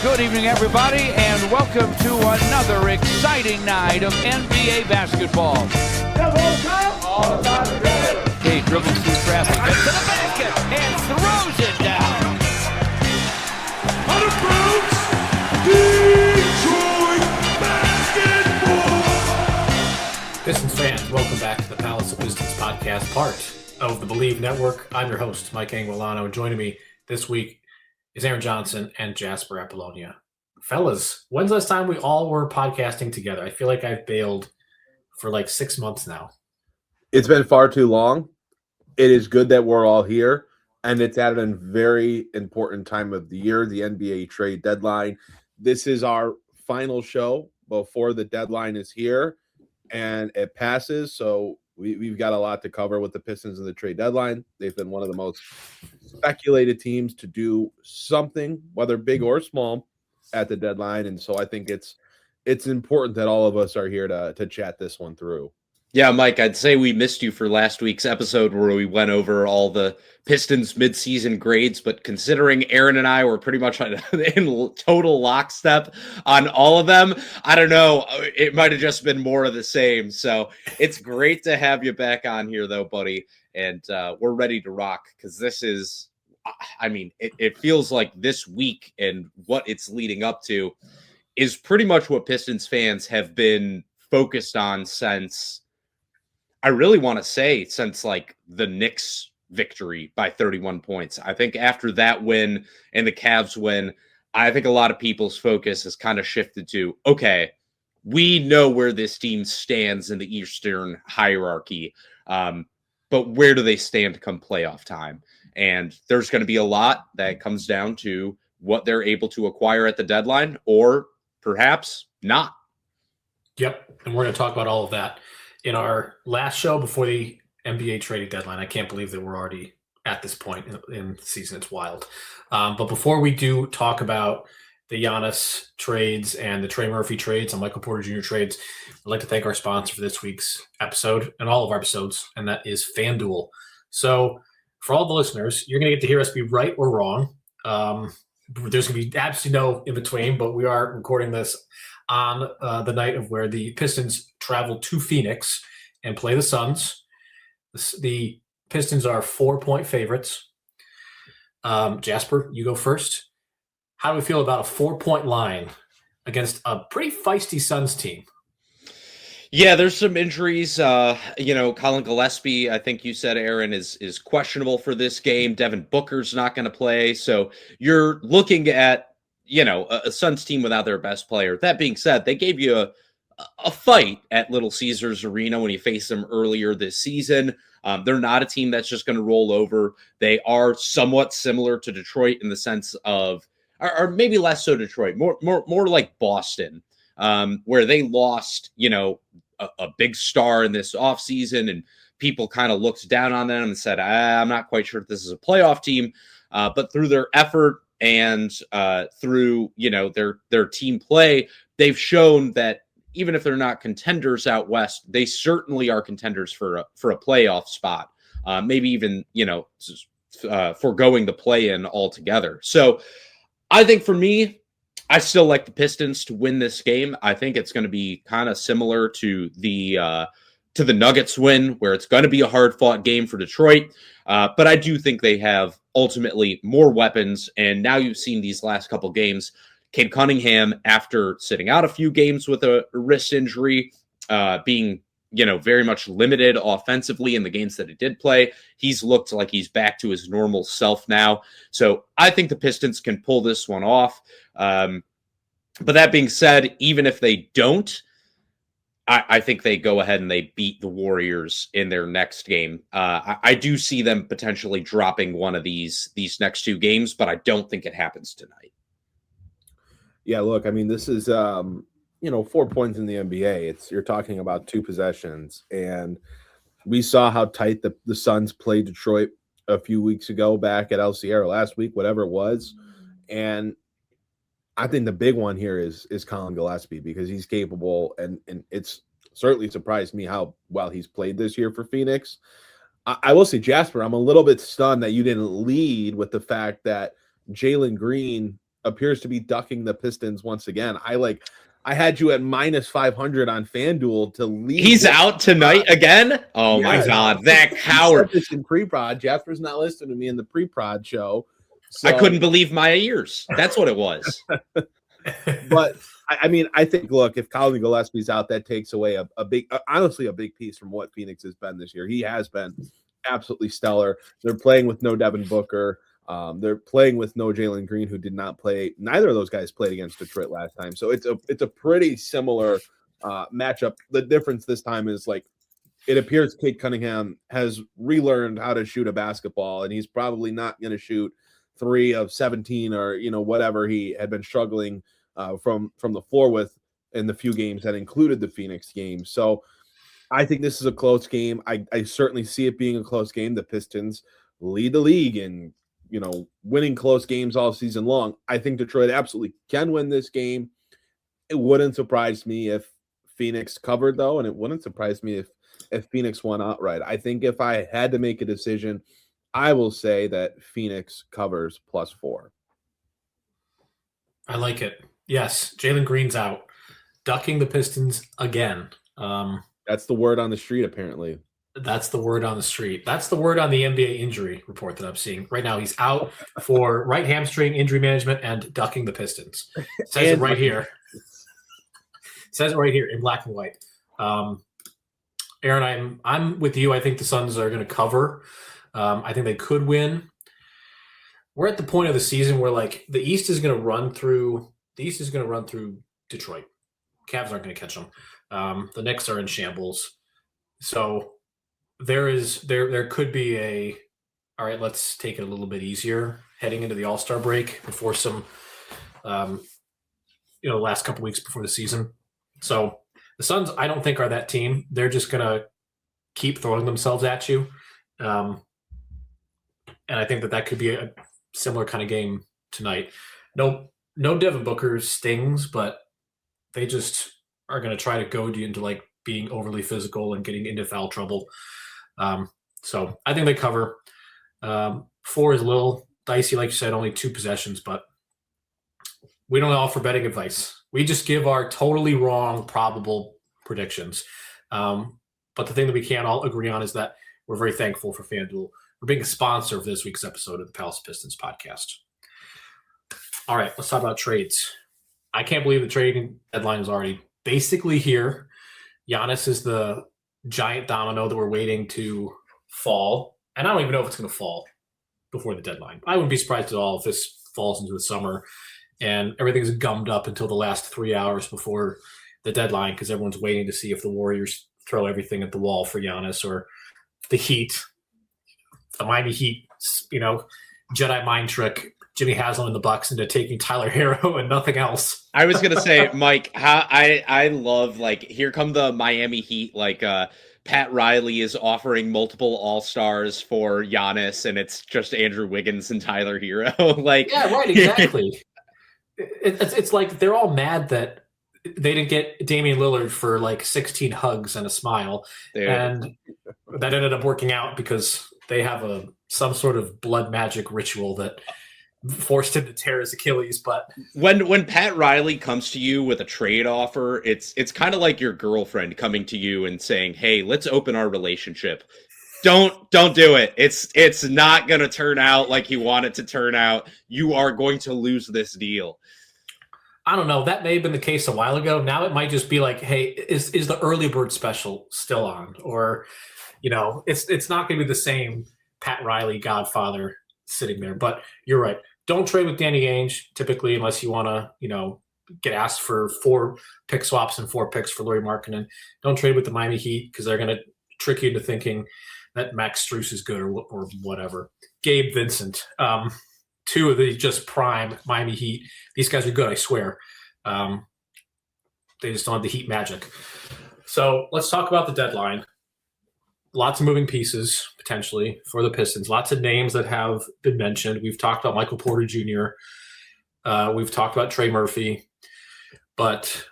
Good evening, everybody, and welcome to another exciting night of NBA basketball. He dribbles through traffic, gets to the basket, and throws it down. Out of bounds, Detroit basketball. Pistons fans, welcome back to the Palace of Pistons podcast, part of the Believe Network. I'm your host, Mike Anguilano. Joining me this week is Aaron Johnson and Jasper Apollonia. Fellas, when's the last time we all were podcasting together? I feel like I've bailed for like 6 months now. It's been far too long. It is good that we're all here, and it's at a very important time of the year, the NBA trade deadline. This is our final show before the deadline is here, and it passes, so we've got a lot to cover with the Pistons and the trade deadline. They've been one of the most speculated teams to do something, whether big or small, at the deadline. And so I think it's important that all of us are here to chat this one through. Yeah, Mike, I'd say we missed you for last week's episode where we went over all the Pistons midseason grades, but considering Aaron and I were pretty much in total lockstep on all of them, I don't know, it might have just been more of the same. So it's great to have you back on here, though, buddy, and we're ready to rock because this is, I mean, it feels like this week and what it's leading up to is pretty much what Pistons fans have been focused on since, I really want to say, since like the Knicks victory by 31 points. I think after that win and the Cavs win, I think a lot of people's focus has kind of shifted to, okay, we know where this team stands in the Eastern hierarchy, but where do they stand come playoff time? And there's going to be a lot that comes down to what they're able to acquire at the deadline, or perhaps not. Yep, and we're going to talk about all of that in our last show before the NBA trading deadline. I can't believe that we're already at this point in the season. It's wild. But before we do talk about the Giannis trades and the Trey Murphy trades and Michael Porter Jr. trades, I'd like to thank our sponsor for this week's episode and all of our episodes, and that is FanDuel. So for all the listeners, you're going to get to hear us be right or wrong. There's going to be absolutely no in between, but we are recording this on the night of where the Pistons travel to Phoenix and play the Suns. The Pistons are 4-point favorites. Jasper, you go first. How do we feel about a 4-point line against a pretty feisty Suns team? Yeah, there's some injuries. Colin Gillespie, I think you said, Aaron, is questionable for this game. Devin Booker's not going to play. So you're looking at, a Suns team without their best player. That being said, they gave you a fight at Little Caesars Arena when you faced them earlier this season. They're not a team that's just going to roll over. They are somewhat similar to Detroit in the sense of, or maybe less so Detroit, more like Boston, where they lost, a big star in this offseason, and people kind of looked down on them and said, I'm not quite sure if this is a playoff team. But through their effort and through, their team play, they've shown that even if they're not contenders out west, they certainly are contenders for a playoff spot. Maybe even, foregoing the play-in altogether. So I think for me, I still like the Pistons to win this game. I think it's going to be kind of similar to the Nuggets win, where it's going to be a hard-fought game for Detroit. But I do think they have ultimately more weapons. And now you've seen these last couple games, Cade Cunningham, after sitting out a few games with a wrist injury, being very much limited offensively in the games that he did play. He's looked like he's back to his normal self now. So I think the Pistons can pull this one off. But that being said, even if they don't, I think they go ahead and they beat the Warriors in their next game. I do see them potentially dropping one of these next two games, but I don't think it happens tonight. Yeah, look, I mean, this is 4 points in the NBA. You're talking about 2 possessions, and we saw how tight the Suns played Detroit a few weeks ago back at El Sierra last week, whatever it was. And I think the big one here is Colin Gillespie, because he's capable, and it's certainly surprised me how well he's played this year for Phoenix. I will say, Jasper, I'm a little bit stunned that you didn't lead with the fact that Jalen Green appears to be ducking the Pistons once again. I had you at minus 500 on FanDuel to leave. He's out tonight again? Oh, my God. That coward. This in pre-prod. Jasper's not listening to me in the pre-prod show. So. I couldn't believe my ears. That's what it was. But, I mean, I think, look, if Colin Gillespie's out, that takes away honestly, a big piece from what Phoenix has been this year. He has been absolutely stellar. They're playing with no Devin Booker. They're playing with no Jalen Green, who did not play. Neither of those guys played against Detroit last time. So it's a pretty similar matchup. The difference this time is, like, it appears Cade Cunningham has relearned how to shoot a basketball, and he's probably not going to shoot 3 of 17 or, you know, whatever he had been struggling from the floor with in the few games that included the Phoenix game. So I think this is a close game. I certainly see it being a close game. The Pistons lead the league in, you know, winning close games all season long. I think Detroit absolutely can win this game. It wouldn't surprise me if Phoenix covered, though, and it wouldn't surprise me if Phoenix won outright. I think if I had to make a decision, I will say that Phoenix covers +4. I like it. Yes, Jalen Green's out. Ducking the Pistons again. That's the word on the street, apparently. That's the word on the street. That's the word on the NBA injury report that I'm seeing. Right now, he's out for right hamstring injury management and ducking the Pistons. It says it right here. It says it right here in black and white. Aaron, I'm with you. I think the Suns are going to cover. I think they could win. We're at the point of the season where, like, the East is going to run through Detroit. Cavs aren't going to catch them. The Knicks are in shambles. So there could be all right, let's take it a little bit easier heading into the All-Star break before some the last couple weeks before the season. So the Suns, I don't think, are that team. They're just going to keep throwing themselves at you. And I think that could be a similar kind of game tonight. No Devin Booker stings, but they just are going to try to goad you into, like, being overly physical and getting into foul trouble. So I think they cover. 4 is a little dicey, like you said, only 2 possessions, but we don't offer betting advice. We just give our totally wrong probable predictions. But the thing that we can all agree on is that we're very thankful for FanDuel for being a sponsor of this week's episode of the Palace of Pistons podcast. All right, let's talk about trades. I can't believe the trading deadline is already basically here. Giannis is the giant domino that we're waiting to fall. And I don't even know if it's going to fall before the deadline. I wouldn't be surprised at all if this falls into the summer and everything's gummed up until the last 3 hours before the deadline because everyone's waiting to see if the Warriors throw everything at the wall for Giannis or the Heat, the Miami Heat, Jedi mind trick Jimmy Haslam and the Bucks into taking Tyler Hero and nothing else. I was gonna say, Mike, I love, like, here come the Miami Heat, like Pat Riley is offering multiple All-Stars for Giannis, and it's just Andrew Wiggins and Tyler Hero. Like, yeah, right, exactly. It's like they're all mad that they didn't get Damian Lillard for like 16 hugs and a smile, and that ended up working out because they have some sort of blood magic ritual that forced him to tear his Achilles. But when Pat Riley comes to you with a trade offer, it's kind of like your girlfriend coming to you and saying, "Hey, let's open our relationship." Don't do it. It's not going to turn out like you want it to turn out. You are going to lose this deal. I don't know. That may have been the case a while ago. Now it might just be like, hey, is the early bird special still on? Or, it's not going to be the same Pat Riley Godfather sitting there. But you're right. Don't trade with Danny Ainge typically unless you want to, get asked for 4 pick swaps and 4 picks for Lauri Markkanen. Don't trade with the Miami Heat because they're going to trick you into thinking that Max Strus is good or whatever. Gabe Vincent, 2 of the just prime Miami Heat. These guys are good, I swear. They just don't have the Heat magic. So let's talk about the deadline. Lots of moving pieces, potentially, for the Pistons. Lots of names that have been mentioned. We've talked about Michael Porter Jr. We've talked about Trey Murphy. But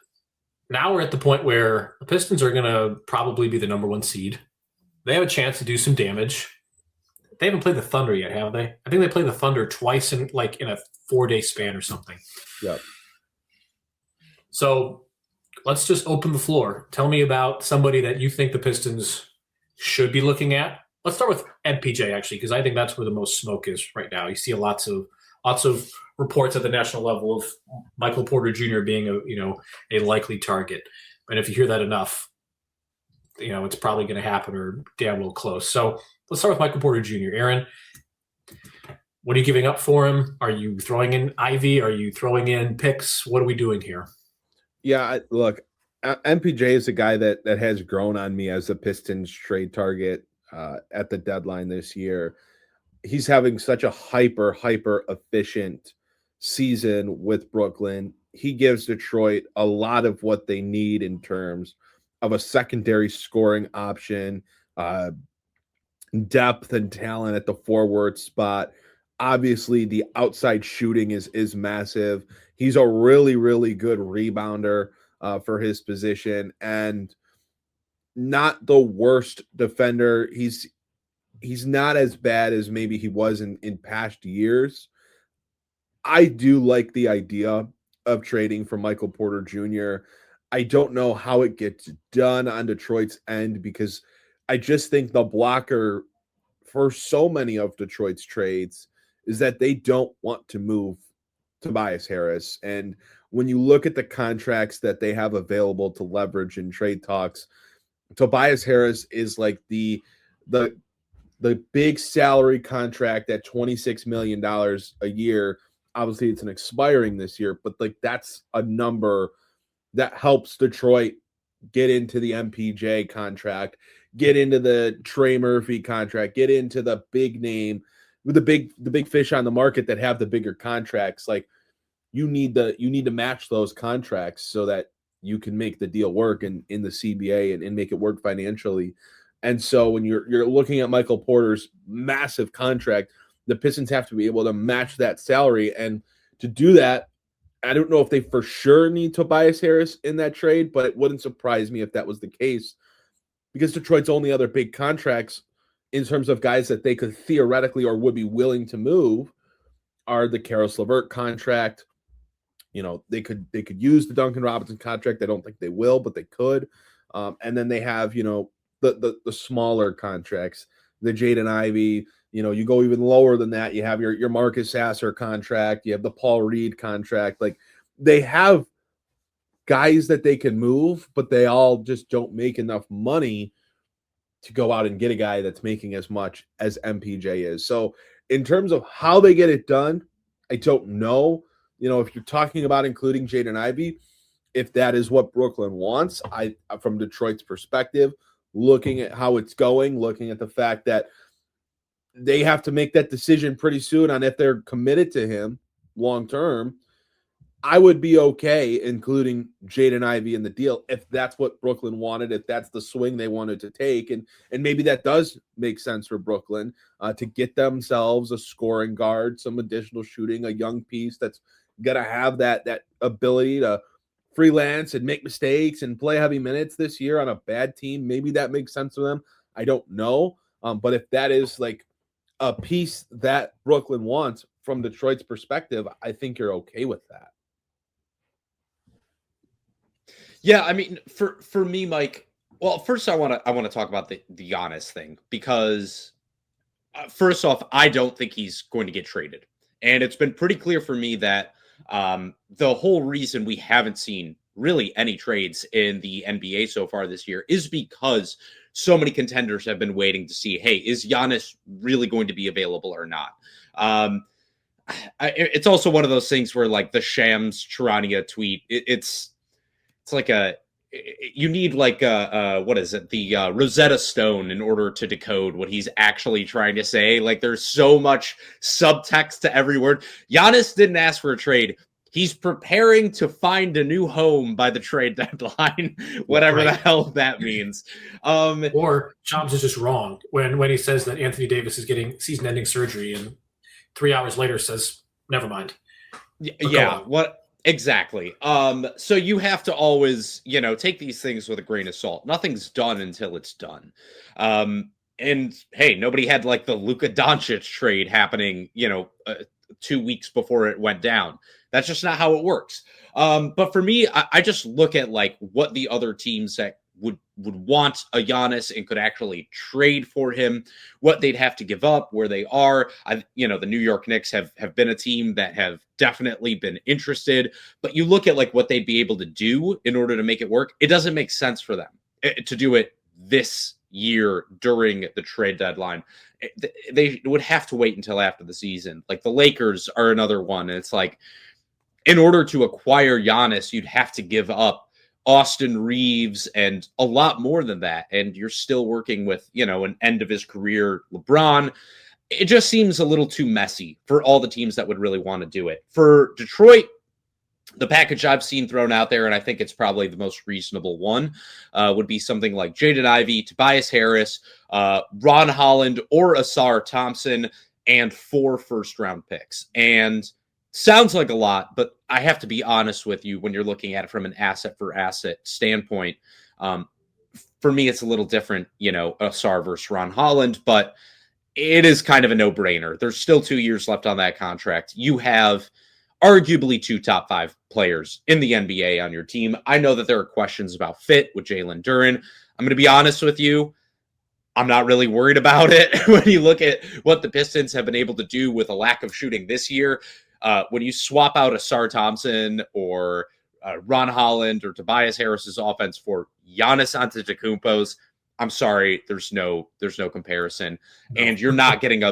now we're at the point where the Pistons are going to probably be the number 1 seed. They have a chance to do some damage. They haven't played the Thunder yet, have they? I think they played the Thunder twice in a 4-day span or something. Yep. So let's just open the floor. Tell me about somebody that you think the Pistons should be looking at. Let's start with MPJ, actually, because I think that's where the most smoke is right now. You see lots of reports at the national level of Michael Porter Jr. being a likely target. And if you hear that enough, it's probably going to happen or damn well close. So let's start with Michael Porter Jr. Aaron, what are you giving up for him? Are you throwing in Ivy? Are you throwing in picks? What are we doing here? Yeah, look, MPJ is a guy that has grown on me as a Pistons trade target at the deadline this year. He's having such a hyper efficient season with Brooklyn. He gives Detroit a lot of what they need in terms of a secondary scoring option, depth and talent at the forward spot. Obviously, the outside shooting is massive. He's a really good rebounder for his position, and not the worst defender. He's not as bad as maybe he was in past years. I do like the idea of trading for Michael Porter Jr. I don't know how it gets done on Detroit's end, because I just think the blocker for so many of Detroit's trades is that they don't want to move Tobias Harris. And when you look at the contracts that they have available to leverage in trade talks, Tobias Harris is like the big salary contract at $26 million a year. Obviously, it's an expiring this year, but like that's a number that helps Detroit get into the MPJ contract, get into the Trey Murphy contract, get into the big name with the big fish on the market that have the bigger contracts. Like you need to match those contracts so that you can make the deal work in the CBA and make it work financially. And so when you're looking at Michael Porter's massive contract, the Pistons have to be able to match that salary. And to do that, I don't know if they for sure need Tobias Harris in that trade, but it wouldn't surprise me if that was the case, because Detroit's only other big contracts in terms of guys that they could theoretically or would be willing to move are the Karis LeVert contract. They could use the Duncan Robinson contract. I don't think they will, but they could. And then they have, the smaller contracts, the Jaden Ivey. You go even lower than that. You have your Marcus Sasser contract. You have the Paul Reed contract. Like they have guys that they can move, but they all just don't make enough money to go out and get a guy that's making as much as MPJ is. So in terms of how they get it done, I don't know. If you're talking about including Jaden Ivey, if that is what Brooklyn wants, from Detroit's perspective, looking at how it's going, looking at the fact that they have to make that decision pretty soon on if they're committed to him long term, I would be okay including Jaden Ivey in the deal if that's what Brooklyn wanted, if that's the swing they wanted to take. And maybe that does make sense for Brooklyn to get themselves a scoring guard, some additional shooting, a young piece that's going to have that ability to freelance and make mistakes and play heavy minutes this year on a bad team. Maybe that makes sense for them. I don't know. But if that is like a piece that Brooklyn wants from Detroit's perspective, I think you're okay with that. Yeah, I mean, for me, Mike. Well, first I want to talk about the Giannis thing, because first off, I don't think he's going to get traded, and it's been pretty clear for me that the whole reason we haven't seen really any trades in the NBA so far this year is because so many contenders have been waiting to see, hey, is Giannis really going to be available or not? It's also one of those things where, like, the Shams Charania tweet, it's like you need like what is it? The Rosetta Stone in order to decode what he's actually trying to say. Like there's so much subtext to every word. Giannis didn't ask for a trade. He's preparing to find a new home by the trade deadline, whatever the hell that means. Or Shams is just wrong when he says that Anthony Davis is getting season-ending surgery and 3 hours later says, never mind. Yeah, what? Exactly. So you have to always, take these things with a grain of salt. Nothing's done until it's done. And hey, nobody had like the Luka Doncic trade happening, 2 weeks before it went down. That's just not how it works. But for me, I just look at like what the other teams that would want a Giannis and could actually trade for him, what they'd have to give up, where they are. The New York Knicks have been a team that have definitely been interested, but you look at like what they'd be able to do in order to make it work. It doesn't make sense for them to do it this year during the trade deadline. They would have to wait until after the season. Like the Lakers are another one. And it's like, in order to acquire Giannis, you'd have to give up Austin Reeves and a lot more than that. And you're still working with, an end of his career LeBron. It just seems a little too messy for all the teams that would really want to do it. For Detroit, the package I've seen thrown out there, and I think it's probably the most reasonable one, would be something like Jaden Ivey, Tobias Harris, Ron Holland, or Asar Thompson, and 4 first-round picks. And sounds like a lot, but I have to be honest with you when you're looking at it from an asset-for-asset standpoint. For me, it's a little different, Asar versus Ron Holland, but it is kind of a no-brainer. There's still 2 years left on that contract. You have arguably 2 top 5 players in the NBA on your team. I know that there are questions about fit with Jalen Duren. I'm going to be honest with you. I'm not really worried about it when you look at what the Pistons have been able to do with a lack of shooting this year. When you swap out Asar Thompson or Ron Holland or Tobias Harris's offense for Giannis Antetokounmpo's, I'm sorry, there's no comparison. No. And you're not getting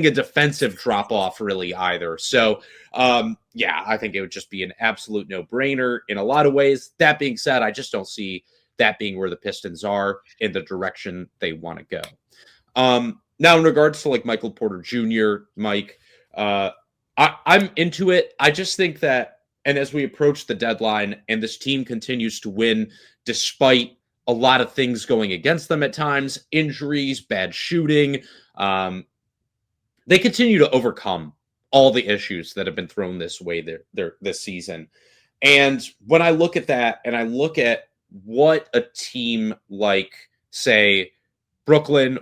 a defensive drop off really either. So, I think it would just be an absolute no-brainer in a lot of ways. That being said, I just don't see that being where the Pistons are in the direction they want to go. Now, in regards to like Michael Porter Jr., Mike, I'm into it. I just think that, and as we approach the deadline and this team continues to win despite a lot of things going against them at times, injuries, bad shooting, they continue to overcome all the issues that have been thrown this way this season. And when I look at that and I look at what a team like, say, Brooklyn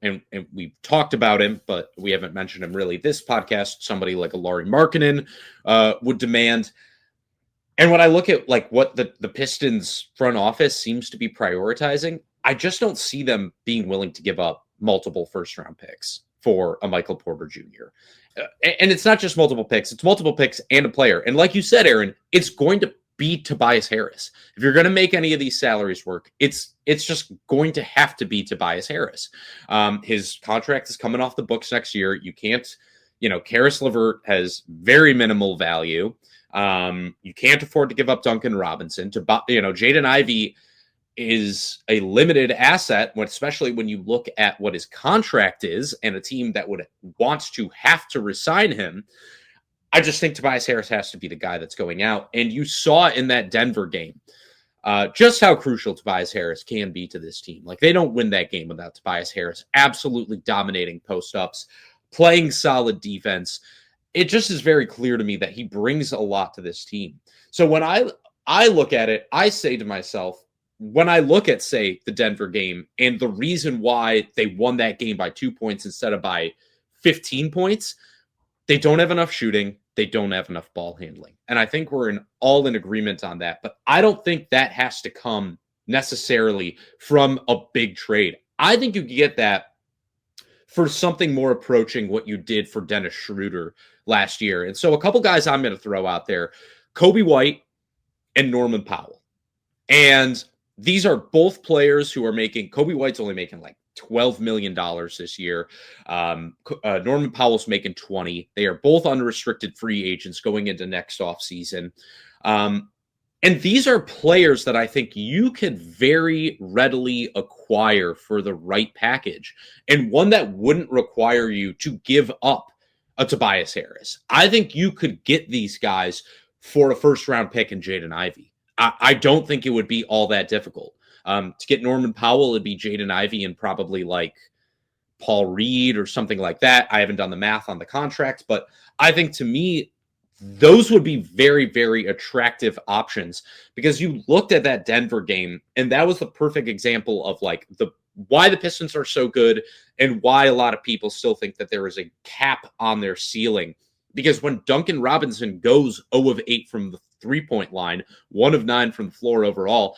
and we've talked about him, but we haven't mentioned him really this podcast, somebody like a Lauri Markkanen would demand. And when I look at like what the Pistons front office seems to be prioritizing, I just don't see them being willing to give up multiple first-round picks for a Michael Porter Jr. And it's not just multiple picks, it's multiple picks and a player. And like you said, Aaron, it's going to be Tobias Harris. If you're going to make any of these salaries work, it's just going to have to be Tobias Harris. His contract is coming off the books next year. You can't, Karis LeVert has very minimal value. You can't afford to give up Duncan Robinson. Jaden Ivey is a limited asset, especially when you look at what his contract is and a team that would want to have to resign him. I just think Tobias Harris has to be the guy that's going out. And you saw in that Denver game just how crucial Tobias Harris can be to this team. Like, they don't win that game without Tobias Harris absolutely dominating post-ups, playing solid defense. It just is very clear to me that he brings a lot to this team. So when I look at it, I say to myself, when I look at, say, the Denver game and the reason why they won that game by 2 points instead of by 15 points, they don't have enough shooting. They don't have enough ball handling. And I think we're all in agreement on that. But I don't think that has to come necessarily from a big trade. I think you can get that for something more approaching what you did for Dennis Schroeder last year. And so a couple guys I'm going to throw out there, Coby White and Norman Powell. And these are both players who are Coby White's only making like $12 million this year. Norman Powell's making 20. They are both unrestricted free agents going into next offseason. And these are players that I think you could very readily acquire for the right package, and one that wouldn't require you to give up a Tobias Harris. I think you could get these guys for a first-round pick in Jaden Ivey. I don't think it would be all that difficult. To get Norman Powell, it'd be Jaden Ivey and probably like Paul Reed or something like that. I haven't done the math on the contract, but I think to me, those would be very, very attractive options, because you looked at that Denver game and that was the perfect example of like why the Pistons are so good and why a lot of people still think that there is a cap on their ceiling. Because when Duncan Robinson goes 0 of 8 from the three-point line, 1 of 9 from the floor overall,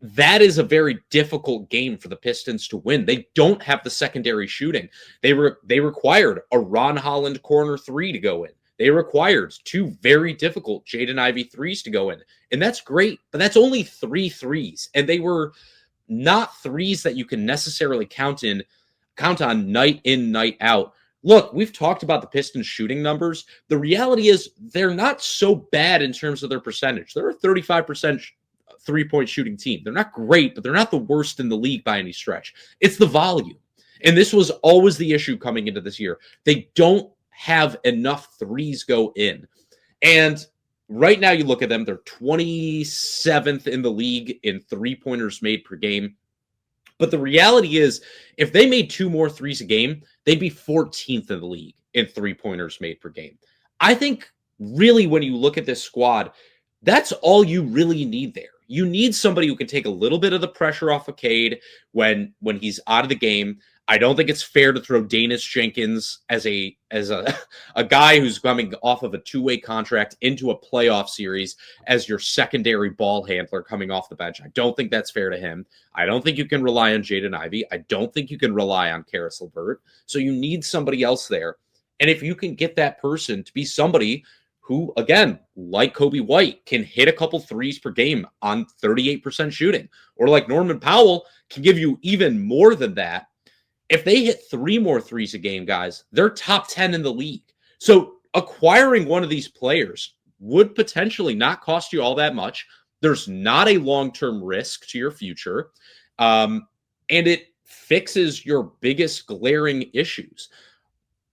that is a very difficult game for the Pistons to win. They don't have the secondary shooting. They required a Ron Holland corner 3 to go in. They required 2 very difficult Jaden Ivey 3s to go in. And that's great, but that's only 3 threes. And they were not 3s that you can necessarily count on night in, night out. Look, we've talked about the Pistons shooting numbers. The reality is they're not so bad in terms of their percentage. They're a 35% three-point shooting team. They're not great, but they're not the worst in the league by any stretch. It's the volume. And this was always the issue coming into this year. They don't have enough threes go in. And right now you look at them, they're 27th in the league in three-pointers made per game. But the reality is, if they made 2 more threes a game, they'd be 14th in the league in three-pointers made per game. I think really when you look at this squad, that's all you really need there. You need somebody who can take a little bit of the pressure off of Cade when he's out of the game. I don't think it's fair to throw Danis Jenkins as a guy who's coming off of a 2-way contract into a playoff series as your secondary ball handler coming off the bench. I don't think that's fair to him. I don't think you can rely on Jaden Ivey. I don't think you can rely on Karis LeVert. So you need somebody else there. And if you can get that person to be somebody who, again, like Coby White, can hit a couple threes per game on 38% shooting, or like Norman Powell can give you even more than that. If they hit 3 more threes a game, guys, they're top 10 in the league. So acquiring one of these players would potentially not cost you all that much. There's not a long-term risk to your future. And it fixes your biggest glaring issues.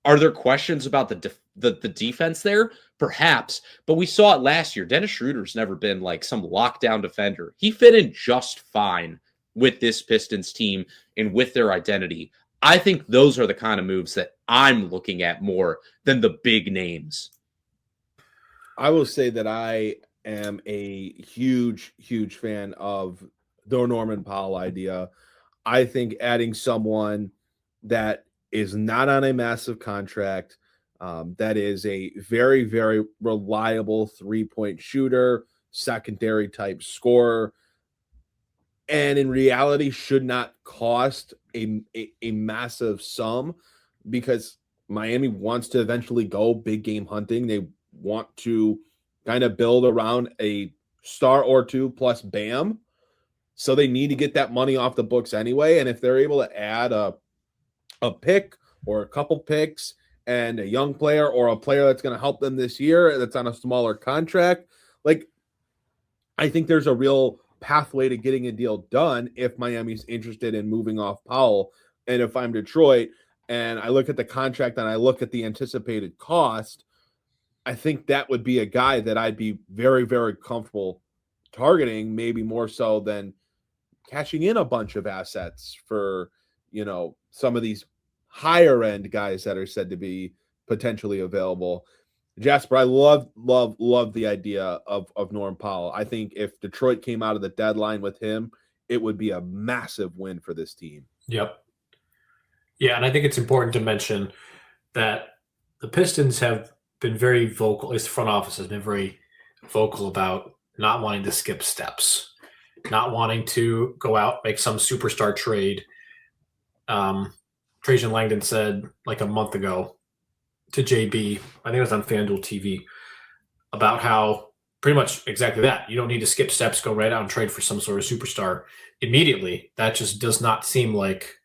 Are there questions about the defense there? Perhaps, but we saw it last year. Dennis Schroeder's never been like some lockdown defender. He fit in just fine with this Pistons team and with their identity. I think those are the kind of moves that I'm looking at more than the big names. I will say that I am a huge, huge fan of the Norman Powell idea. I think adding someone that is not on a massive contract, that is a very, very reliable three-point shooter, secondary type scorer, and in reality should not cost a massive sum, because Miami wants to eventually go big game hunting. They want to kind of build around a star or two plus Bam. So they need to get that money off the books anyway. And if they're able to add a pick or a couple picks and a young player or a player that's going to help them this year that's on a smaller contract, like, I think there's a real pathway to getting a deal done if Miami's interested in moving off Powell. And if I'm Detroit and I look at the contract and I look at the anticipated cost, I think that would be a guy that I'd be very, very comfortable targeting, maybe more so than cashing in a bunch of assets for, you know, some of these higher end guys that are said to be potentially available. Jasper, I love the idea of Norm Powell. I think if Detroit came out of the deadline with him, it would be a massive win for this team. Yep. Yeah, and I think it's important to mention that the Pistons have been very vocal, at least the front office has been very vocal about not wanting to skip steps, not wanting to go out, make some superstar trade. Trajan Langdon said like a month ago to JB, I think it was on FanDuel TV, about how pretty much exactly that. You don't need to skip steps, go right out and trade for some sort of superstar immediately. That just does not seem like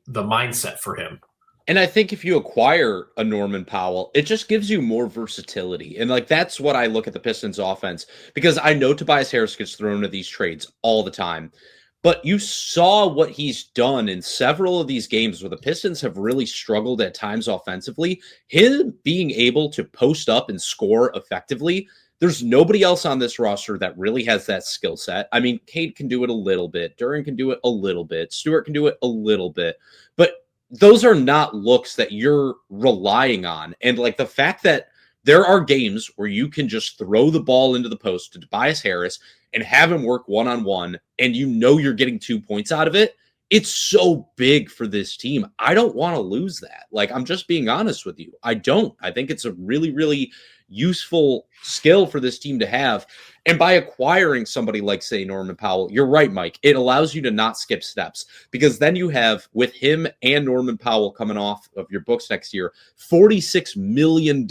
the mindset for him. And I think if you acquire a Norman Powell, it just gives you more versatility. And like, that's what I look at the Pistons offense, because I know Tobias Harris gets thrown into these trades all the time. But you saw what he's done in several of these games where the Pistons have really struggled at times offensively. Him being able to post up and score effectively, there's nobody else on this roster that really has that skill set. I mean, Cade can do it a little bit. Duran can do it a little bit. Stewart can do it a little bit. But those are not looks that you're relying on. And like the fact that there are games where you can just throw the ball into the post to Tobias Harris and have him work one-on-one, and you know you're getting 2 points out of it, it's so big for this team. I don't want to lose that. Like, I'm just being honest with you. I don't. I think it's a really, really useful skill for this team to have. And by acquiring somebody like, say, Norman Powell, you're right, Mike. It allows you to not skip steps, because then you have, with him and Norman Powell coming off of your books next year, $46 million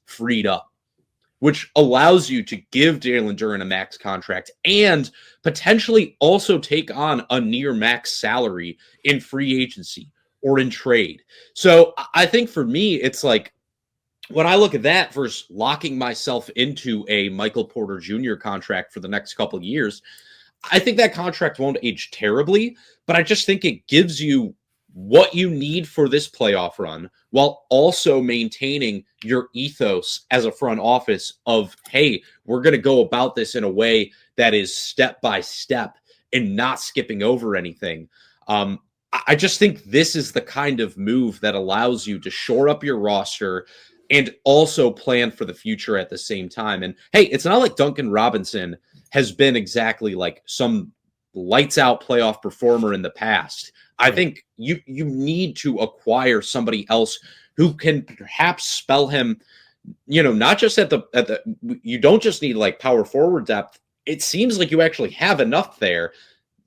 freed up, which allows you to give Jalen Duren a max contract and potentially also take on a near max salary in free agency or in trade. So I think for me, it's like, when I look at that versus locking myself into a Michael Porter Jr. contract for the next couple of years, I think that contract won't age terribly, but I just think it gives you what you need for this playoff run while also maintaining your ethos as a front office of, hey, we're going to go about this in a way that is step by step and not skipping over anything. I just think this is the kind of move that allows you to shore up your roster and also plan for the future at the same time. And hey, it's not like Duncan Robinson has been exactly like some lights out playoff performer in the past. I think you need to acquire somebody else who can perhaps spell him, not just at the you don't just need like power forward depth. It seems like you actually have enough there.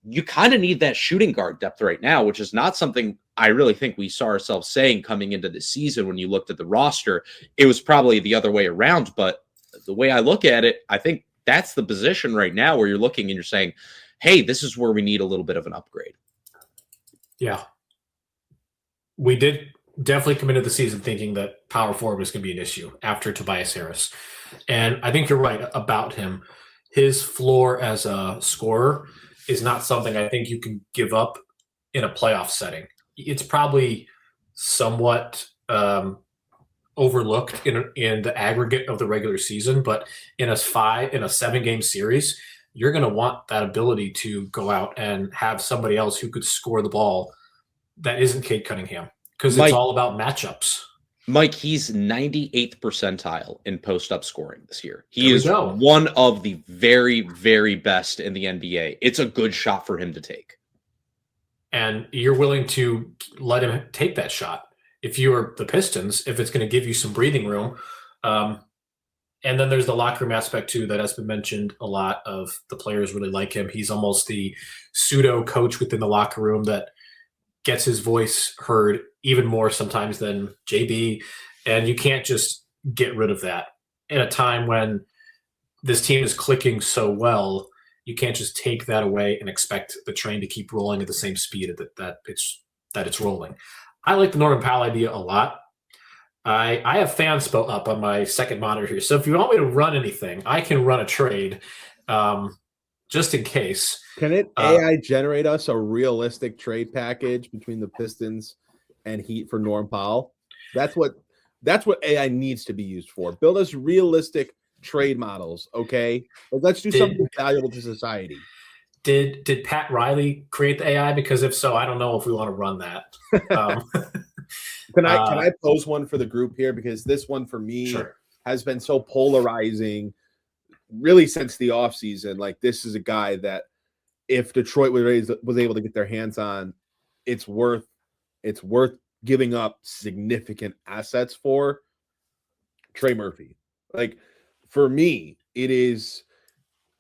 You kind of need that shooting guard depth right now, which is not something I really think we saw ourselves saying coming into the season. When you looked at the roster, it was probably the other way around. But the way I look at it, I think that's the position right now where you're looking and you're saying, hey, this is where we need a little bit of an upgrade. Yeah. We did definitely come into the season thinking that power forward was going to be an issue after Tobias Harris. And I think you're right about him. His floor as a scorer is not something I think you can give up in a playoff setting. It's probably somewhat overlooked in the aggregate of the regular season, but in a 7-game series, you're going to want that ability to go out and have somebody else who could score the ball that isn't Cade Cunningham, because it's all about matchups. Mike, he's 98th percentile in post-up scoring this year. He is one of the very, very best in the NBA. It's a good shot for him to take. And you're willing to let him take that shot. If you're the Pistons, if it's going to give you some breathing room. And then there's the locker room aspect too that has been mentioned a lot. Of the players really like him. He's almost the pseudo coach within the locker room that gets his voice heard even more sometimes than JB. And you can't just get rid of that in a time when this team is clicking so well. You can't just take that away and expect the train to keep rolling at the same speed that it's rolling. I like the Norman Powell idea a lot. I have Fanspo up on my second monitor here. So if you want me to run anything, I can run a trade just in case. Can it AI generate us a realistic trade package between the Pistons and Heat for Norm Powell? That's what AI needs to be used for. Build us realistic trade models, okay? Let's do something valuable to society. Did Pat Riley create the AI? Because if so, I don't know if we want to run that. Can I pose one for the group here? Because this one for me has been so polarizing really since the offseason. Like, this is a guy that if Detroit was able to get their hands on, it's worth giving up significant assets for. Trey Murphy. Like, for me, it is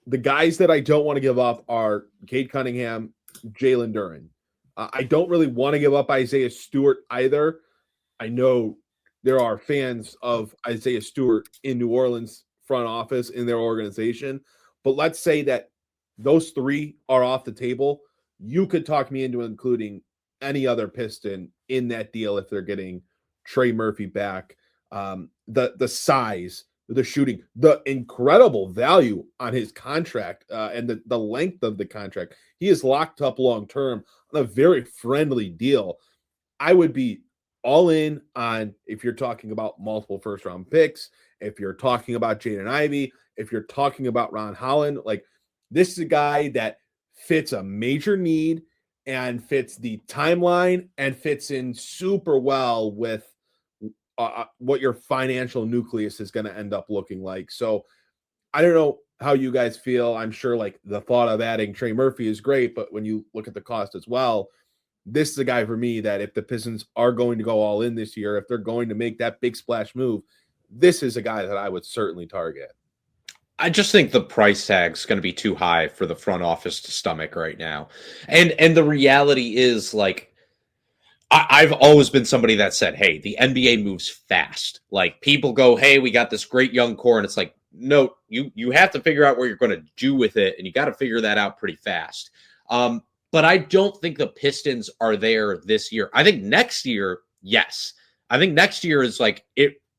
the guys that I don't want to give up are Cade Cunningham, Jalen Duren. I don't really want to give up Isaiah Stewart either. I know there are fans of Isaiah Stewart in New Orleans front office in their organization, but let's say that those three are off the table. You could talk me into including any other Piston in that deal if they're getting Trey Murphy back. The size, the shooting, the incredible value on his contract, and the length of the contract. He is locked up long-term on a very friendly deal. I would be all in on, if you're talking about multiple first-round picks, if you're talking about Jaden Ivey, if you're talking about Ron Holland, like, this is a guy that fits a major need and fits the timeline and fits in super well with what your financial nucleus is going to end up looking like. So I don't know how you guys feel. I'm sure like the thought of adding Trey Murphy is great, but when you look at the cost as well, this is a guy for me that if the Pistons are going to go all in this year, if they're going to make that big splash move, this is a guy that I would certainly target. I just think the price tag's going to be too high for the front office to stomach right now. And the reality is, like, I've always been somebody that said, hey, the NBA moves fast. Like, people go, hey, we got this great young core, and it's like, no, you have to figure out what you're going to do with it, and you got to figure that out pretty fast. But I don't think the Pistons are there this year. I think next year, yes. I think next year is like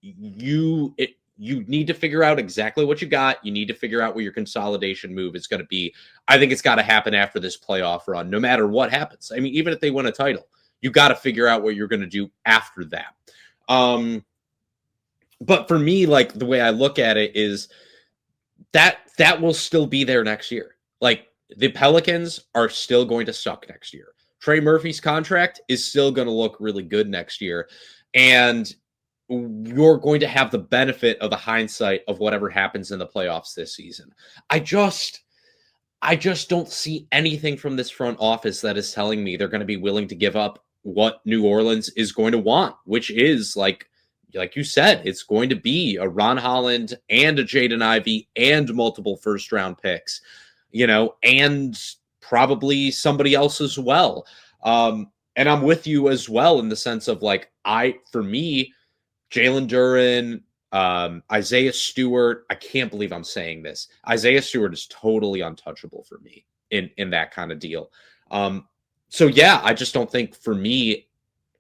you need to figure out exactly what you got. You need to figure out what your consolidation move is going to be. I think it's got to happen after this playoff run, no matter what happens. I mean, even if they win a title, you got to figure out what you're going to do after that. But for me, like, the way I look at it is that will still be there next year. Like, the Pelicans are still going to suck next year. Trey Murphy's contract is still going to look really good next year. And you're going to have the benefit of the hindsight of whatever happens in the playoffs this season. I just don't see anything from this front office that is telling me they're going to be willing to give up what New Orleans is going to want, which is, like you said, it's going to be a Ron Holland and a Jaden Ivey and multiple first-round picks, and probably somebody else as well. And I'm with you as well in the sense of, like, for me, Jalen Duren, Isaiah Stewart, I can't believe I'm saying this. Isaiah Stewart is totally untouchable for me in that kind of deal. So yeah, I just don't think, for me,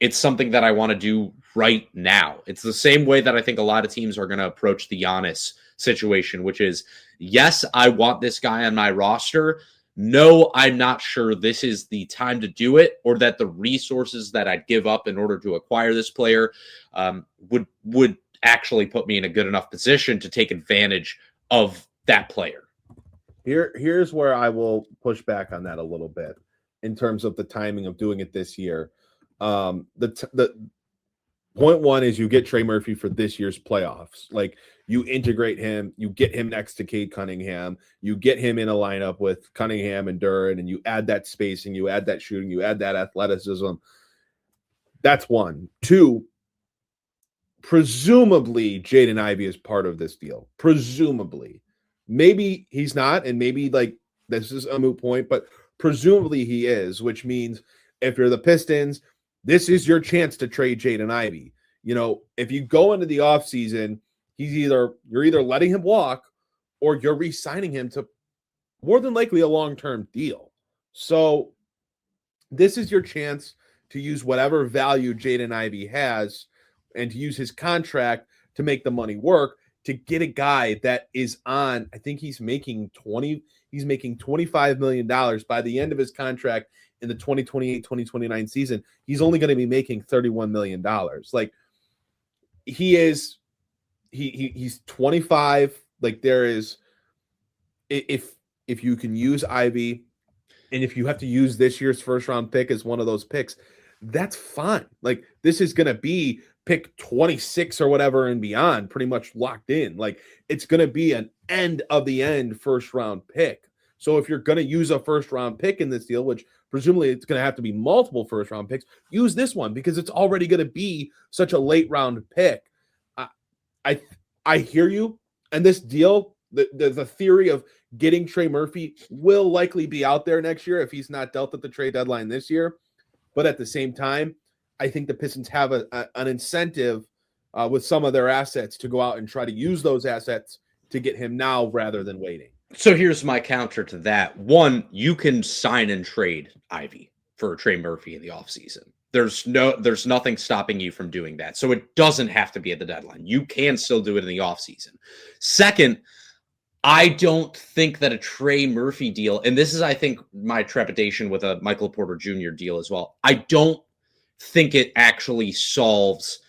it's something that I want to do right now. It's the same way that I think a lot of teams are going to approach the Giannis situation, which is, yes, I want this guy on my roster. No, I'm not sure this is the time to do it, or that the resources that I'd give up in order to acquire this player would actually put me in a good enough position to take advantage of that player. Here's where I will push back on that a little bit in terms of the timing of doing it this year. The point one is you get Trey Murphy for this year's playoffs. Like, you integrate him, you get him next to Cade Cunningham, you get him in a lineup with Cunningham and Duren, and you add that spacing, you add that shooting, you add that athleticism. That's one. Two, presumably Jaden Ivey is part of this deal. Presumably. Maybe he's not, and maybe, like, this is a moot point, but presumably he is, which means if you're the Pistons, this is your chance to trade Jaden Ivey. If you go into the offseason, you're either letting him walk or you're re-signing him to more than likely a long-term deal. So this is your chance to use whatever value Jaden Ivey has and to use his contract to make the money work, to get a guy that is on, I think he's making $25 million by the end of his contract in the 2028-2029 season. He's only going to be making $31 million. Like, he's 25. Like, there is, if you can use Ivy, and if you have to use this year's first round pick as one of those picks, that's fine. Like, this is going to be pick 26 or whatever and beyond, pretty much locked in. Like, it's going to be an end of the end first round pick. So if you're going to use a first round pick in this deal, which presumably it's going to have to be multiple first round picks, use this one because it's already going to be such a late round pick. I hear you. And this deal, the theory of getting Trey Murphy will likely be out there next year if he's not dealt at the trade deadline this year. But at the same time, I think the Pistons have an incentive with some of their assets to go out and try to use those assets to get him now rather than waiting. So here's my counter to that. One, you can sign and trade Ivy for Trey Murphy in the offseason. There's nothing stopping you from doing that. So it doesn't have to be at the deadline. You can still do it in the offseason. Second, I don't think that a Trey Murphy deal, and this is, I think, my trepidation with a Michael Porter Jr. deal as well. I don't think it actually solves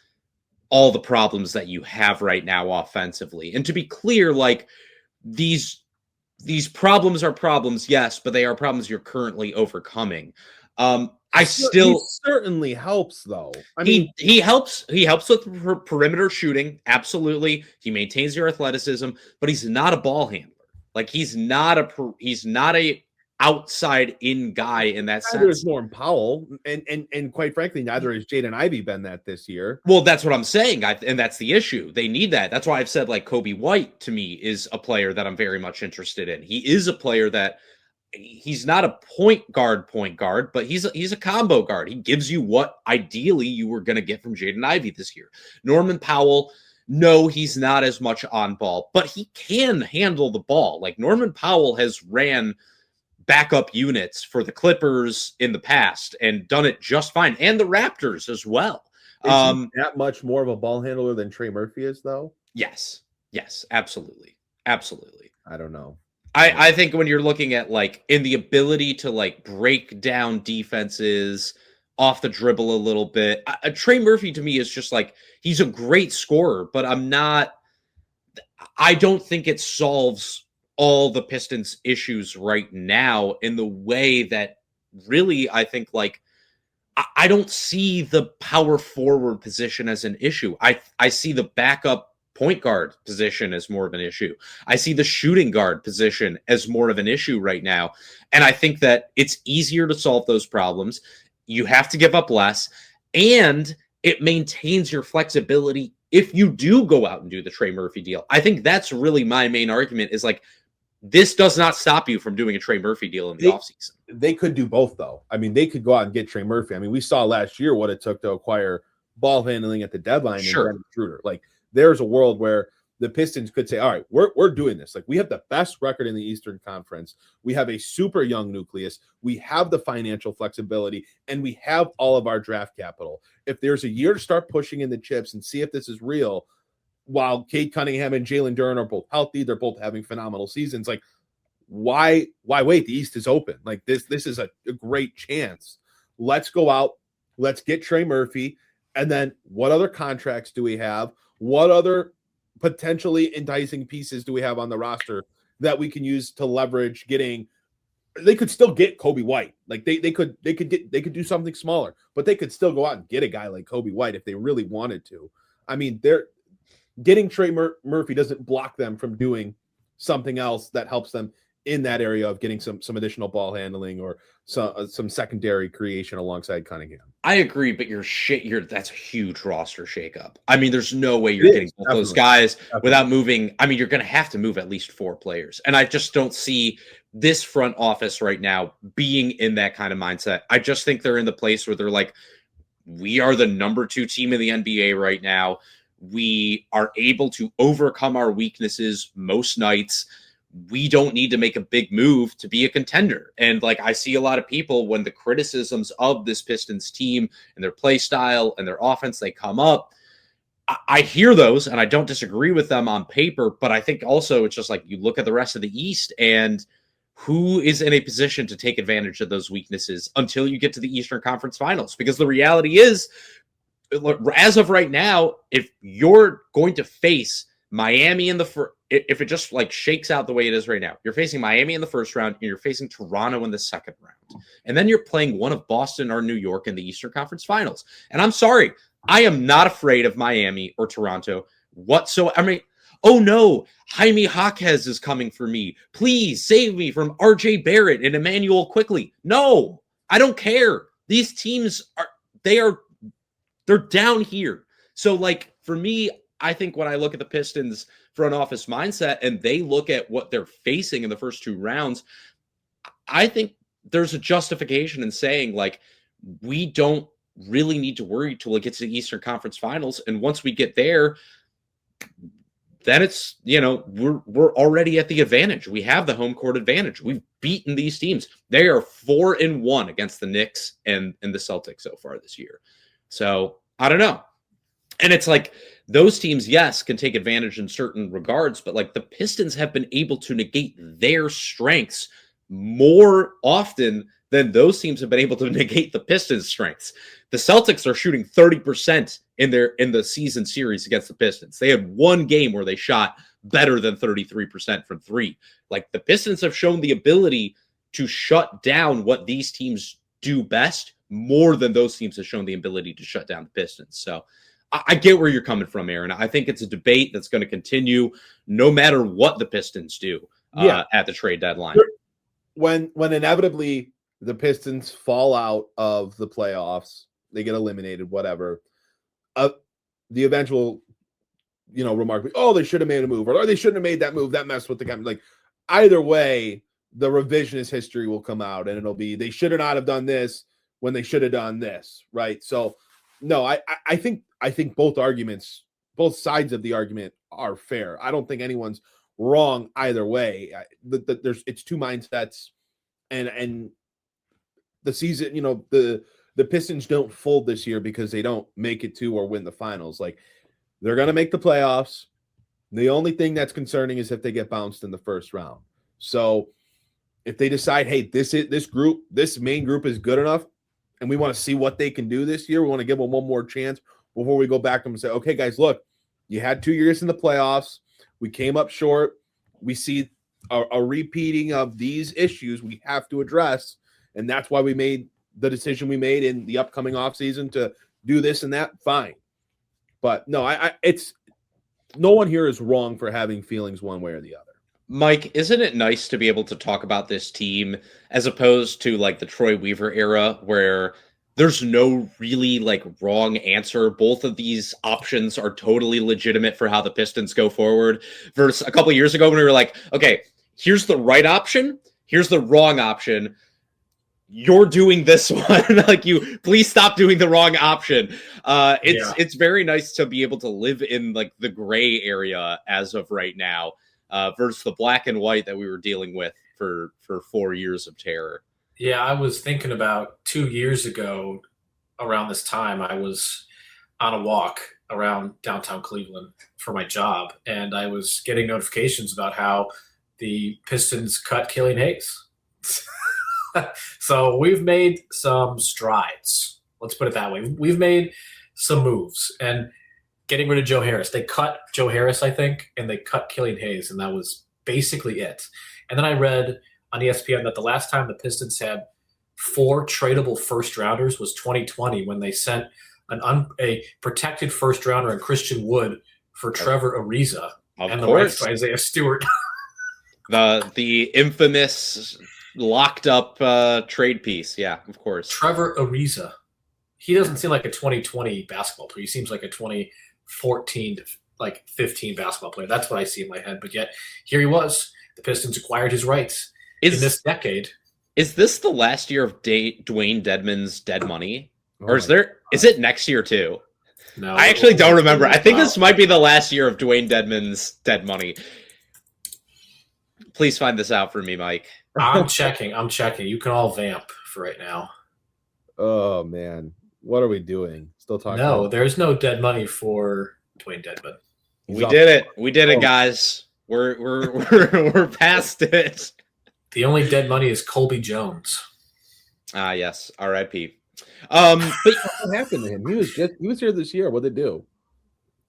all the problems that you have right now offensively. And to be clear, like, these problems are problems, yes, but they are problems you're currently overcoming. He certainly helps, though. I mean, he helps with perimeter shooting. Absolutely, he maintains your athleticism, but he's not a ball handler. Like he's not a outside in guy in that neither sense. is Norman Powell, and quite frankly, neither is Jaden Ivey been that this year. Well, that's what I'm saying, and that's the issue. They need that. That's why I've said like Coby White to me is a player that I'm very much interested in. He is a player that he's not a point guard, but he's a combo guard. He gives you what ideally you were going to get from Jaden Ivey this year. Norman Powell, no, he's not as much on ball, but he can handle the ball. Like Norman Powell has ran backup units for the Clippers in the past and done it just fine, and the Raptors as well. Is he that much more of a ball handler than Trey Murphy is, though? Yes, absolutely. I don't know. I think when you're looking at like in the ability to like break down defenses off the dribble a little bit, Trey Murphy to me is just like, he's a great scorer, but I don't think it solves all the Pistons issues right now in the way that really I think like I don't see the power forward position as an issue. I see the backup point guard position as more of an issue. I see the shooting guard position as more of an issue right now. And I think that it's easier to solve those problems. You have to give up less, and it maintains your flexibility if you do go out and do the Trey Murphy deal. I think that's really my main argument is like, this does not stop you from doing a Trey Murphy deal in the offseason. They could do both, though. I mean, they could go out and get Trey Murphy. I mean, we saw last year what it took to acquire ball handling at the deadline. Sure. And Schroeder. Like, there's a world where the Pistons could say, all right, we're doing this. Like, we have the best record in the Eastern Conference. We have a super young nucleus. We have the financial flexibility, and we have all of our draft capital. If there's a year to start pushing in the chips and see if this is real, while Cade Cunningham and Jalen Duren are both healthy, they're both having phenomenal seasons. Like, why wait? The East is open. Like, this is a great chance. Let's go out. Let's get Trey Murphy. And then what other contracts do we have? What other potentially enticing pieces do we have on the roster that we can use to leverage getting? They could still get Coby White. Like they could do something smaller, but they could still go out and get a guy like Coby White if they really wanted to. I mean, they're getting Trey Murphy doesn't block them from doing something else that helps them in that area of getting some additional ball handling or some secondary creation alongside Cunningham. I agree, but that's a huge roster shakeup. I mean, there's no way you're getting both those guys without moving. I mean, you're going to have to move at least 4 players. And I just don't see this front office right now being in that kind of mindset. I just think they're in the place where they're like, we are the number 2 team in the NBA right now. We are able to overcome our weaknesses most nights. We don't need to make a big move to be a contender. And like, I see a lot of people when the criticisms of this Pistons team and their play style and their offense, they come up. I hear those and I don't disagree with them on paper, but I think also it's just like, you look at the rest of the East and who is in a position to take advantage of those weaknesses until you get to the Eastern Conference Finals? Because the reality is, as of right now, if you're going to face Miami in the if it just like shakes out the way it is right now, you're facing Miami in the first round and you're facing Toronto in the second round. And then you're playing one of Boston or New York in the Eastern Conference Finals. And I'm sorry, I am not afraid of Miami or Toronto whatsoever. I mean, oh no, Jaime Jaquez is coming for me. Please save me from RJ Barrett and Emmanuel Quickly. No, I don't care. These teams they're down here. So like for me, I think when I look at the Pistons front office mindset and they look at what they're facing in the first 2 rounds, I think there's a justification in saying like, we don't really need to worry till it gets to the Eastern Conference Finals. And once we get there, then it's, we're already at the advantage. We have the home court advantage. We've beaten these teams. They are 4-1 against the Knicks and the Celtics so far this year. So I don't know. And it's like those teams, yes, can take advantage in certain regards, but like the Pistons have been able to negate their strengths more often than those teams have been able to negate the Pistons' strengths. The Celtics are shooting 30% in the season series against the Pistons. They had one game where they shot better than 33% from 3. Like the Pistons have shown the ability to shut down what these teams do best more than those teams have shown the ability to shut down the Pistons. So I get where you're coming from, Aaron. I think it's a debate that's going to continue no matter what the Pistons do at the trade deadline. When inevitably the Pistons fall out of the playoffs, they get eliminated, whatever. The eventual, remark, oh, they should have made a move, or they shouldn't have made that move. That messed with the game. Like, either way, the revisionist history will come out, and it'll be they should not have done this when they should have done this, right? So, no, I think both sides of the argument are fair. I don't think anyone's wrong either way. It's two mindsets, and the season, the Pistons don't fold this year because they don't make it to or win the finals. Like, they're going to make the playoffs. The only thing that's concerning is if they get bounced in the first round. So if they decide, hey, this main group is good enough, and we want to see what they can do this year, we want to give them one more chance before we go back to them and say, okay, guys, look, you had 2 years in the playoffs. We came up short. We see a repeating of these issues we have to address, and that's why we made the decision we made in the upcoming offseason to do this and that. Fine. But no, it's no one here is wrong for having feelings one way or the other. Mike, isn't it nice to be able to talk about this team as opposed to like the Troy Weaver era where there's no really like wrong answer? Both of these options are totally legitimate for how the Pistons go forward versus a couple of years ago when we were like, okay, here's the right option. Here's the wrong option. You're doing this one. Please stop doing the wrong option. It's very nice to be able to live in like the gray area as of right now versus the black and white that we were dealing with for 4 years of terror. Yeah, I was thinking about 2 years ago around this time, I was on a walk around downtown Cleveland for my job, and I was getting notifications about how the Pistons cut Killian Hayes. So we've made some strides. Let's put it that way. We've made some moves. And getting rid of Joe Harris. They cut Joe Harris, I think, and they cut Killian Hayes, and that was basically it. And then I read on ESPN that the last time the Pistons had 4 tradable first-rounders was 2020 when they sent a protected first-rounder and Christian Wood for Trevor Ariza and the rights to Isaiah Stewart. The infamous locked up trade piece. Yeah, of course. Trevor Ariza. He doesn't seem like a 2020 basketball player. He seems like a 2014 to 15 basketball player. That's what I see in my head. But yet here he was. The Pistons acquired his rights in this decade. Is this the last year of Dwayne Dedmon's dead money? Or is it next year too? No. I actually don't remember. I think this might be the last year of Dwayne Dedmon's dead money. Please find this out for me, Mike. I'm checking. You can all vamp for right now. Oh man, what are we doing? Still talking? No, there's no dead money for Dwayne Dedmon. We did it, guys. We're past it. The only dead money is Colby Jones. Ah, yes. R.I.P. But what happened to him? He was here this year. What did they do?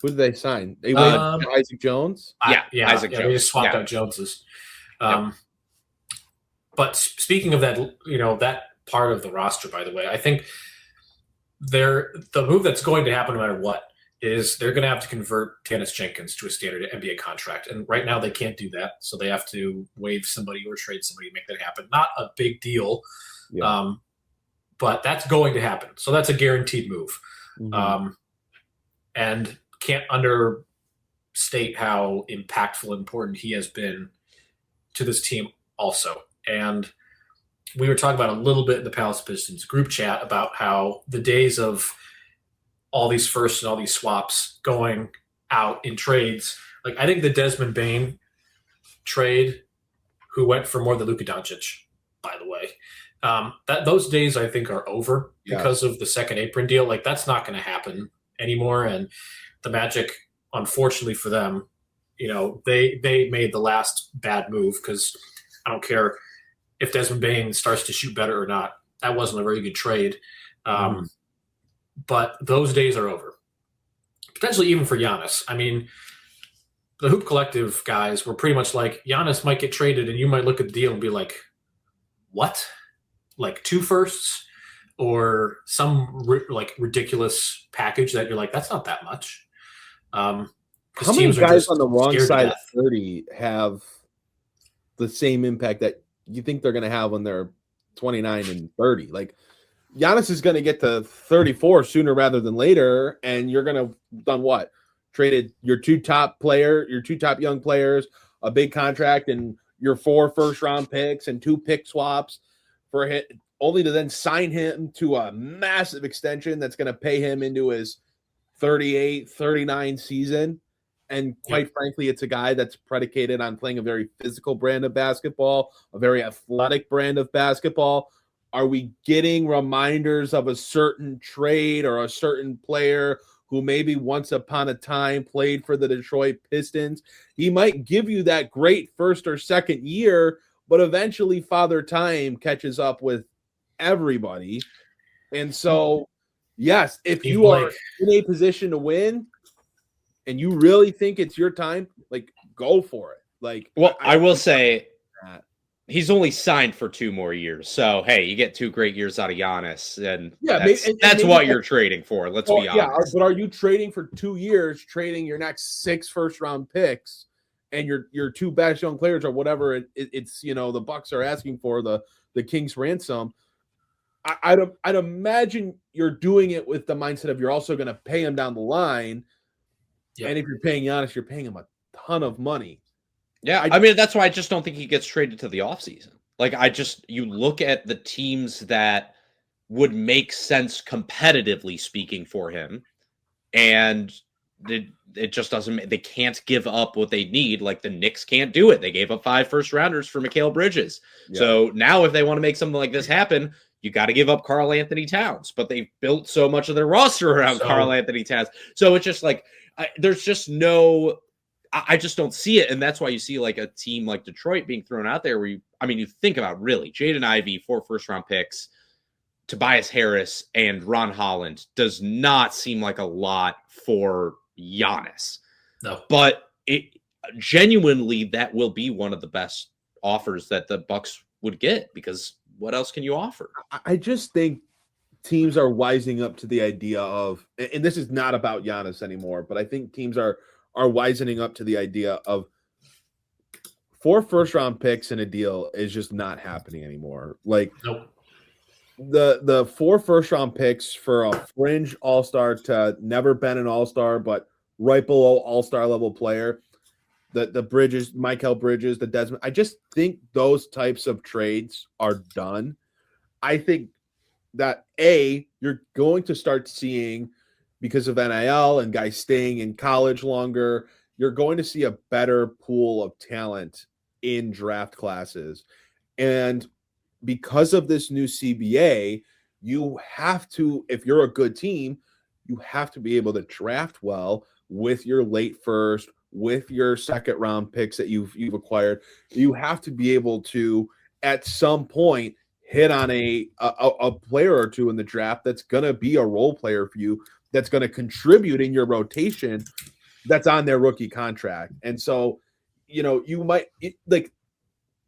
Who did they sign? They went Isaac Jones. Isaac Jones. They just swapped out Joneses. But speaking of that, that part of the roster, by the way, I think the move that's going to happen no matter what is they're going to have to convert Tanis Jenkins to a standard NBA contract. And right now they can't do that. So they have to waive somebody or trade somebody to make that happen. Not a big deal, but that's going to happen. So that's a guaranteed move. Mm-hmm. And can't understate how impactful and important he has been to this team also. And we were talking about a little bit in the Palace of Pistons group chat about how the days of all these firsts and all these swaps going out in trades, I think the Desmond Bane trade, who went for more than Luka Doncic, by the way, those days I think are over because of the second apron deal. That's not going to happen anymore. And the Magic, unfortunately for them, they made the last bad move because I don't care if Desmond Bane starts to shoot better or not. That wasn't a very good trade. But those days are over. Potentially even for Giannis. I mean, the Hoop Collective guys were pretty much like, Giannis might get traded and you might look at the deal and be like, what? 2 firsts? or some ridiculous package that you're like, that's not that much. How many guys on the wrong side of 30 have the same impact that you think they're going to have when they're 29 and 30? Like, Giannis is going to get to 34 sooner rather than later, and you're going to done what? Traded your two top young players, a big contract, and your 4 first-round picks and 2 pick swaps for him, only to then sign him to a massive extension that's going to pay him into his 38, 39 season. And quite frankly, it's a guy that's predicated on playing a very physical brand of basketball, a very athletic brand of basketball. Are we getting reminders of a certain trade or a certain player who maybe once upon a time played for the Detroit Pistons? He might give you that great first or second year, but eventually Father Time catches up with everybody. And so, yes, if you are in a position to win and you really think it's your time, like, go for it. Like, well, I will say he's only signed for 2 more years. So, hey, you get 2 great years out of Giannis, and that's what you're trading for. Let's be honest. Yeah, but are you trading for 2 years, trading your next 6 first-round picks and your 2 best young players or whatever it's the Bucks are asking for, the King's ransom? I'd imagine you're doing it with the mindset of you're also going to pay him down the line. Yep. And if you're paying Giannis, you're paying him a ton of money. Yeah, I mean, that's why I just don't think he gets traded to the offseason. Like, you look at the teams that would make sense competitively speaking for him, and it just doesn't. They can't give up what they need. Like, the Knicks can't do it. They gave up 5 first-rounders for Mikal Bridges. Yeah. So now if they want to make something like this happen, you got to give up Karl Anthony Towns. But they built so much of their roster around Karl Anthony Towns. So it's just like, there's just no... I just don't see it, and that's why you see like a team like Detroit being thrown out there where you think about really Jaden Ivey, 4 first-round picks, Tobias Harris, and Ron Holland does not seem like a lot for Giannis. No. But it genuinely, that will be one of the best offers that the Bucks would get, because what else can you offer? I just think teams are wising up to the idea of, and this is not about Giannis anymore, but I think teams are wisening up to the idea of 4 first-round picks in a deal is just not happening anymore. Like, nope. The 4 first-round picks for a fringe all-star to never been an all-star, but right below all-star level player, the Bridges, Mikal Bridges, the Desmond, I just think those types of trades are done. I think that you're going to start seeing, because of NIL and guys staying in college longer, you're going to see a better pool of talent in draft classes. And because of this new CBA, you have to, if you're a good team, you have to be able to draft well with your late first, with your second round picks that you've acquired. You have to be able to, at some point, hit on a player or two in the draft that's going to be a role player for you, that's going to contribute in your rotation, that's on their rookie contract. And so, you might like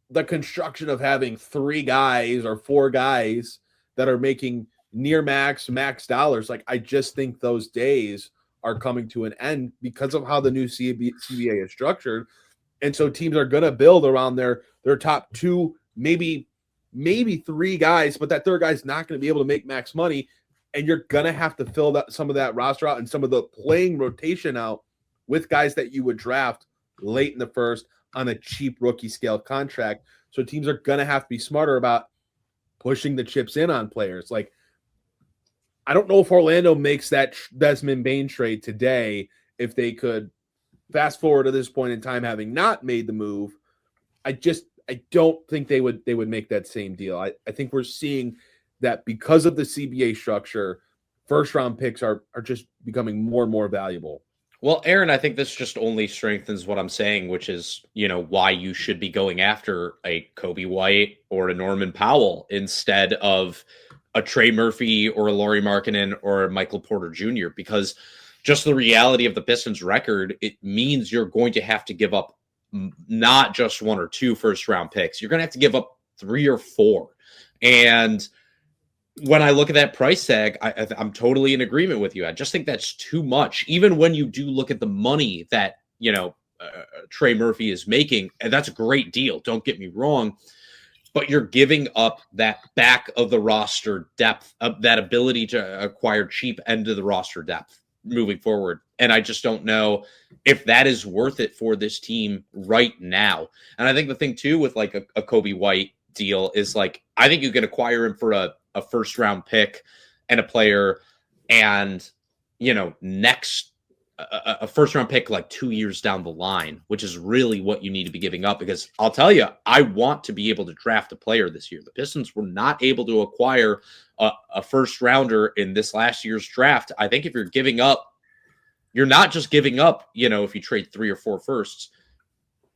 the construction of having 3 guys or 4 guys that are making near max dollars. Like, I just think those days are coming to an end because of how the new CBA is structured. And so teams are going to build around their top 2, maybe 3 guys, but that third guy's not going to be able to make max money. And you're going to have to fill some of that roster out and some of the playing rotation out with guys that you would draft late in the first on a cheap rookie scale contract. So teams are going to have to be smarter about pushing the chips in on players. Like, I don't know if Orlando makes that Desmond Bane trade today if they could fast forward to this point in time having not made the move. I don't think they would make that same deal. I think we're seeing that because of the CBA structure, first-round picks are just becoming more and more valuable. Well, Aaron, I think this just only strengthens what I'm saying, which is, why you should be going after a Coby White or a Norman Powell instead of a Trey Murphy or a Lauri Markkanen or a Michael Porter Jr., because just the reality of the Pistons record, it means you're going to have to give up not just 1 or 2 first-round picks. You're going to have to give up 3 or 4. And when I look at that price tag, I'm totally in agreement with you. I just think that's too much. Even when you do look at the money that, Trey Murphy is making, and that's a great deal. Don't get me wrong, but you're giving up that back of the roster depth, of that ability to acquire cheap end of the roster depth moving forward. And I just don't know if that is worth it for this team right now. And I think the thing too with like a Coby White deal is like, I think you can acquire him for a first round pick and a player, and a first round pick like 2 years down the line, which is really what you need to be giving up. Because I'll tell you, I want to be able to draft a player this year. The Pistons were not able to acquire a first rounder in this last year's draft. I think if you're giving up, you're not just giving up, if you trade 3 or 4 firsts,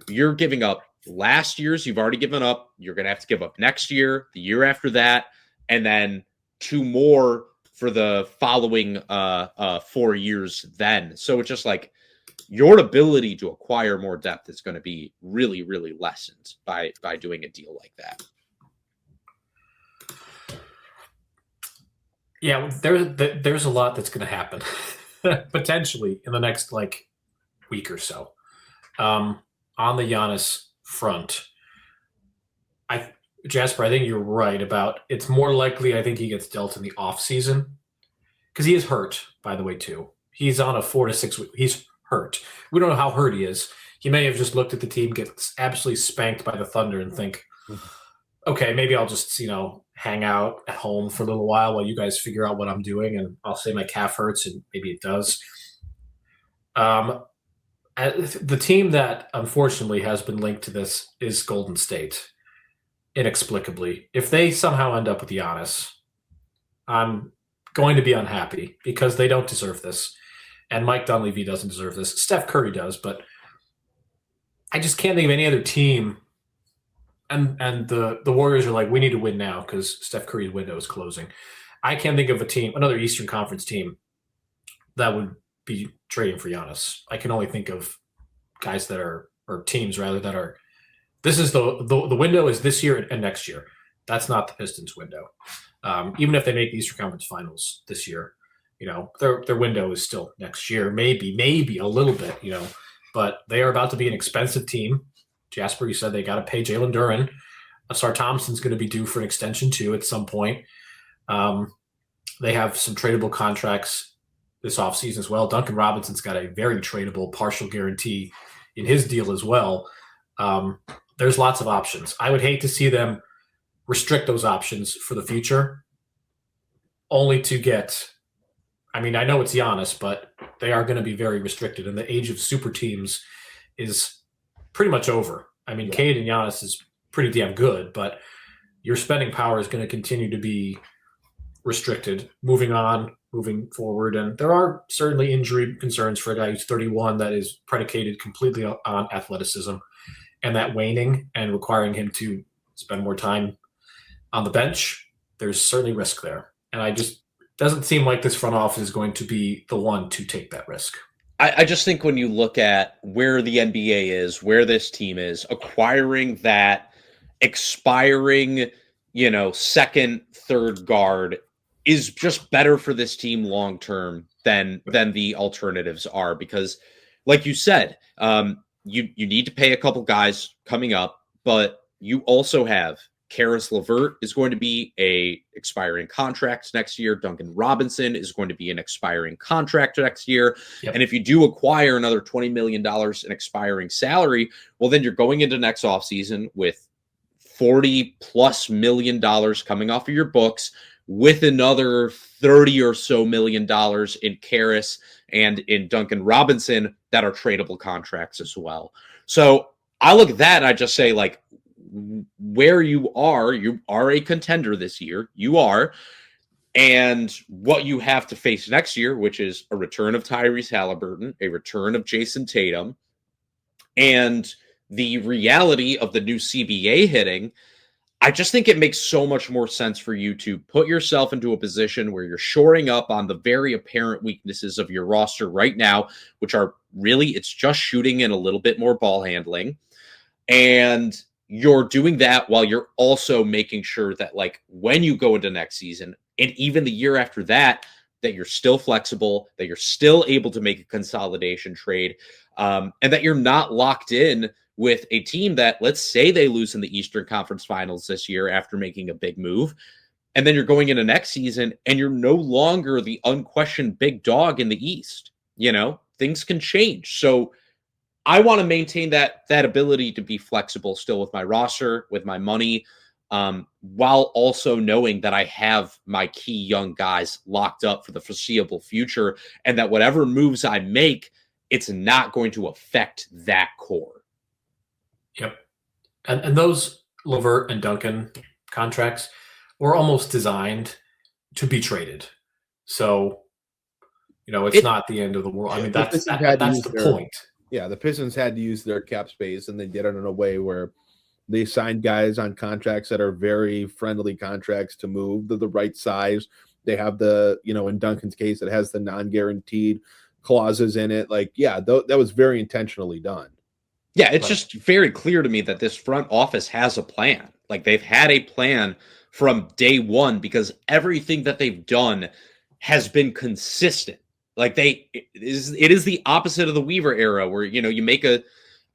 you're giving up last year's, you've already given up. You're going to have to give up next year, the year after that, and then 2 more for the following 4 years then. So it's just like your ability to acquire more depth is going to be really, really lessened by doing a deal like that. Yeah, there's a lot that's going to happen potentially in the next week or so. On the Giannis front, Jasper, I think you're right about it's more likely I think he gets dealt in the offseason because he is hurt, by the way, too. He's on a 4 to 6 week. He's hurt. We don't know how hurt he is. He may have just looked at the team, get absolutely spanked by the Thunder and think, okay, maybe I'll just, hang out at home for a little while you guys figure out what I'm doing, and I'll say my calf hurts, and maybe it does. The team that unfortunately has been linked to this is Golden State. Inexplicably, if they somehow end up with Giannis, I'm going to be unhappy because they don't deserve this, and Mike Dunleavy doesn't deserve this. Steph Curry does, but I just can't think of any other team. And the Warriors are like, we need to win now because Steph Curry's window is closing. I can't think of a team, another Eastern Conference team, that would be trading for Giannis. I can only think of guys that are, or teams rather, that are. This is the window is this year and next year. That's not the Pistons' window. Even if they make the Eastern Conference Finals this year, their window is still next year, maybe a little bit, but they are about to be an expensive team. Jasper, you said they got to pay Jalen Duren. Asar Thompson's going to be due for an extension too at some point. They have some tradable contracts this offseason as well. Duncan Robinson's got a very tradable partial guarantee in his deal as well. There's lots of options. I would hate to see them restrict those options for the future, only to get – I mean, I know it's Giannis, but they are going to be very restricted, and the age of super teams is pretty much over. I mean, Cade and Giannis is pretty damn good, but your spending power is going to continue to be restricted moving forward. And there are certainly injury concerns for a guy who's 31 that is predicated completely on athleticism, and that waning and requiring him to spend more time on the bench. There's certainly risk there. And I just doesn't seem like this front office is going to be the one to take that risk. I just think when you look at where the NBA is, where this team is, acquiring that expiring, second, third guard is just better for this team long term than the alternatives are. Because, like you said, you need to pay a couple guys coming up, but you also have Karis LeVert is going to be a expiring contract next year. Duncan Robinson is going to be an expiring contract next year. Yep. And if you do acquire another $20 million in expiring salary, well, then you're going into next offseason with $40+ million coming off of your books, with another $30 or so million in Karis and in Duncan Robinson that are tradable contracts as well. So I look at that and I just say, like, where you are a contender this year. You are. And what you have to face next year, which is a return of Tyrese Halliburton, a return of Jason Tatum, and the reality of the new CBA hitting, I just think it makes so much more sense for you to put yourself into a position where you're shoring up on the very apparent weaknesses of your roster right now, which are really, it's just shooting and a little bit more ball handling. And you're doing that while you're also making sure that, like, when you go into next season, And even the year after that, that you're still flexible, that you're still able to make a consolidation trade, and that you're not locked in with a team that, let's say they lose in the Eastern Conference Finals this year after making a big move. And then you're going into next season and you're no longer the unquestioned big dog in the East. Things can change. So I want to maintain that ability to be flexible still with my roster, with my money, while also knowing that I have my key young guys locked up for the foreseeable future, and that whatever moves I make, it's not going to affect that core. Yep. And those LeVert and Duncan contracts were almost designed to be traded. So, it's not the end of the world. I mean, that's the point. Yeah, the Pistons had to use their cap space, and they did it in a way where they signed guys on contracts that are very friendly contracts to move. They're the right size. They have in Duncan's case, it has the non-guaranteed clauses in it. That was very intentionally done. Yeah, it's just very clear to me that this front office has a plan. They've had a plan from day one, because everything that they've done has been consistent. It is the opposite of the Weaver era, where you make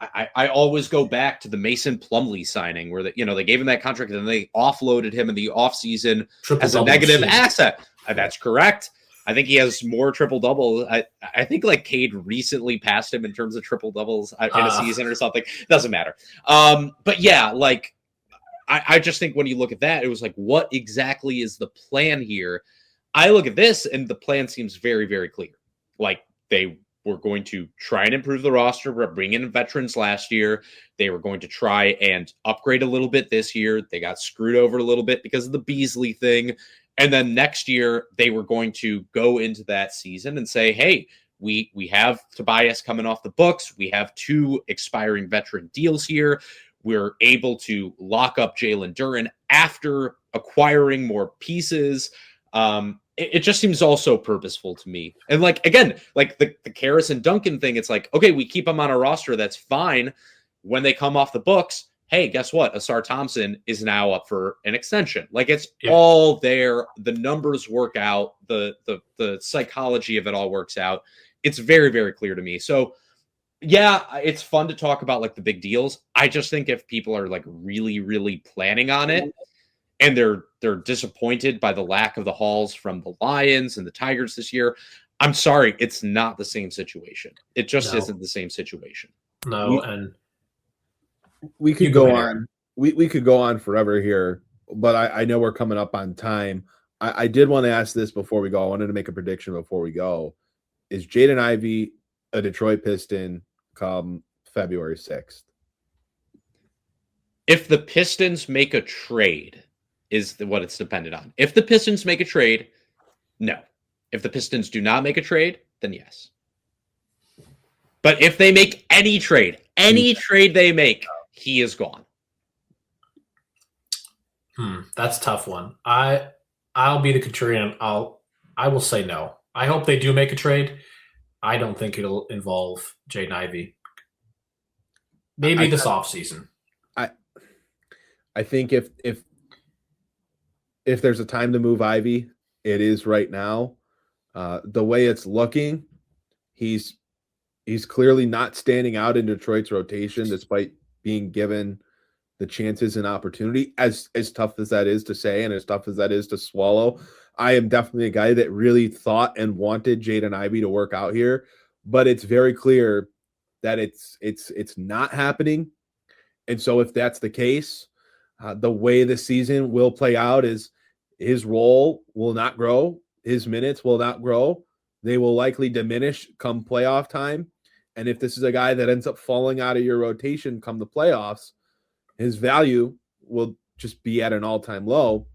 I always go back to the Mason Plumlee signing, where they gave him that contract and then they offloaded him in the offseason as a negative asset. That's correct. I think he has more triple doubles. I think Cade recently passed him in terms of triple doubles in a season or something. Doesn't matter. But yeah, I just think when you look at that, it was what exactly is the plan here? I look at this and the plan seems very, very clear. They were going to try and improve the roster, bring in veterans last year. They were going to try and upgrade a little bit this year. They got screwed over a little bit because of the Beasley thing. And then next year, they were going to go into that season and say, hey, we have Tobias coming off the books. We have 2 expiring veteran deals here. We're able to lock up Jalen Duren after acquiring more pieces. It just seems also purposeful to me. And again, the Karras and Duncan thing, it's okay, we keep them on our roster. That's fine. When they come off the books, hey, guess what? Asar Thompson is now up for an extension. It's all there. The numbers work out. The psychology of it all works out. It's very, very clear to me. So yeah, it's fun to talk about the big deals. I just think if people are really, really planning on it, and they're disappointed by the lack of the hauls from the Lions and the Tigers this year, I'm sorry, it's not the same situation. It just isn't the same situation. No, and we could go on. We could go on forever here, but I know we're coming up on time. I did want to ask this before we go. I wanted to make a prediction before we go. Is Jaden Ivey a Detroit Piston come February 6th? If the Pistons make a trade, is what it's dependent on. If the Pistons make a trade, no. If the Pistons do not make a trade, then yes. But if they make any trade they make, he is gone. That's a tough one. I'll be the contrarian. I will say no. I hope they do make a trade. I don't think it'll involve Jaden Ivey. Maybe this offseason. I think if there's a time to move Ivey, it is right now. The way it's looking, he's clearly not standing out in Detroit's rotation, despite being given the chances and opportunity. As tough as that is to say, and as tough as that is to swallow, I am definitely a guy that really thought and wanted Jaden Ivey to work out here, but it's very clear that it's not happening. And so if that's the case, the way the season will play out is his role will not grow. His minutes will not grow. They will likely diminish come playoff time. And if this is a guy that ends up falling out of your rotation come the playoffs, his value will just be at an all-time low.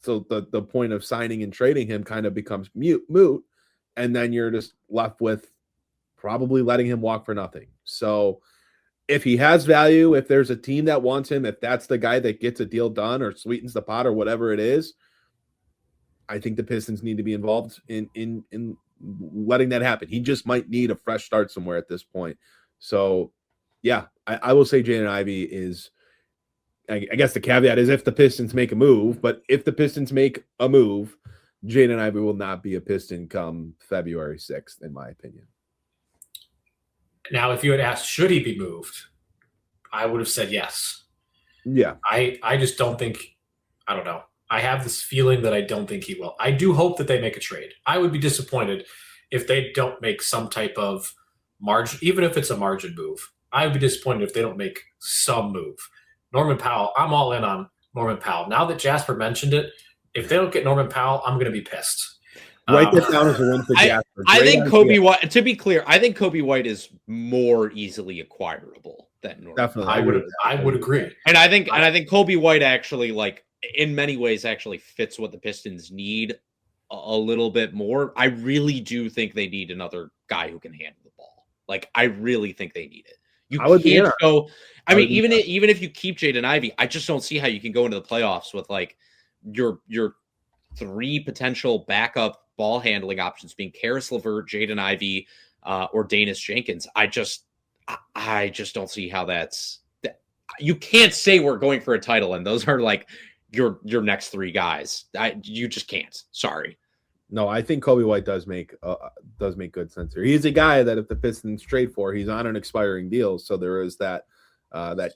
So the point of signing and trading him kind of becomes moot. And then you're just left with probably letting him walk for nothing. So if he has value, if there's a team that wants him, if that's the guy that gets a deal done or sweetens the pot or whatever it is, I think the Pistons need to be involved in letting that happen. He just might need a fresh start somewhere at this point. So, yeah, I will say Jaden Ivey is, I guess the caveat is if the Pistons make a move, but if the Pistons make a move, Jaden Ivey will not be a Piston come February 6th, in my opinion. Now, if you had asked, should he be moved, I would have said yes. Yeah. I just don't think – I don't know. I have this feeling that I don't think he will. I do hope that they make a trade. I would be disappointed if they don't make some type of margin, even if it's a margin move. I would be disappointed if they don't make some move. Norman Powell, I'm all in on Norman Powell. Now that Jasper mentioned it, if they don't get Norman Powell, I'm going to be pissed. Write that down as a win for Jasper. I think Coby White, to be clear, I think Coby White is more easily acquirable than Norman. Definitely. I would agree. And I think Coby White actually, like, in many ways actually fits what the Pistons need a little bit more. I really do think they need another guy who can handle the ball. Like, I really think they need it. You can't go. I mean, even if you keep Jaden Ivey, I just don't see how you can go into the playoffs with like your three potential backup ball handling options being Karis LeVert, Jaden Ivey, or Danis Jenkins. I just don't see how that's. You can't say we're going for a title, and those are like your next three guys. You just can't. Sorry. No, I think Coby White does make good sense here. He's a guy that if the Pistons trade for, he's on an expiring deal, so there is that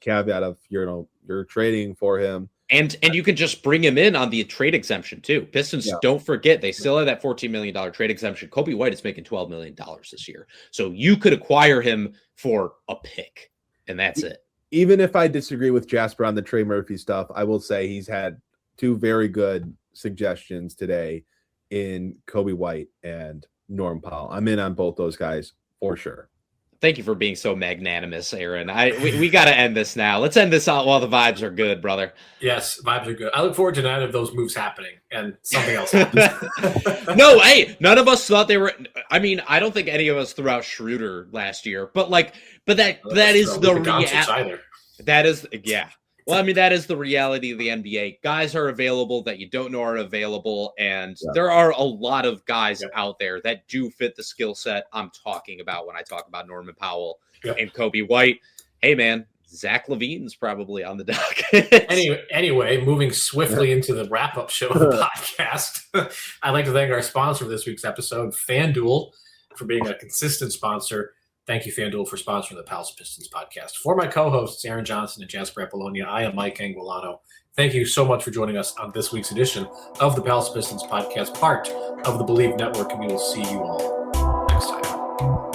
caveat of you're trading for him, and you can just bring him in on the trade exemption too. Pistons, don't forget, they still have that $14 million trade exemption. Coby White is making $12 million this year, so you could acquire him for a pick, and that's it. Even if I disagree with Jasper on the Trey Murphy stuff, I will say he's had two very good suggestions today in Coby White and Norm Powell. I'm in on both those guys for sure. Thank you for being so magnanimous, Aaron. We got to end this now. Let's end this out while the vibes are good, brother. Yes, vibes are good. I look forward to none of those moves happening and something else happens. No, hey, none of us thought they were. I mean, I don't think any of us threw out Schroeder last year, but that is the reality. That is, yeah. Well, I mean, that is the reality of the NBA. Guys are available that you don't know are available, and there are a lot of guys out there that do fit the skill set I'm talking about when I talk about Norman Powell and Coby White. Hey, man, Zach LaVine's probably on the docket. Anyway, moving swiftly into the wrap-up show of the podcast, I'd like to thank our sponsor for this week's episode, FanDuel, for being a consistent sponsor. Thank you, FanDuel, for sponsoring the Palace of Pistons podcast. For my co-hosts, Aaron Johnson and Jasper Apollonia, I am Mike Anguilano. Thank you so much for joining us on this week's edition of the Palace of Pistons podcast, part of the Believe Network, and we will see you all next time.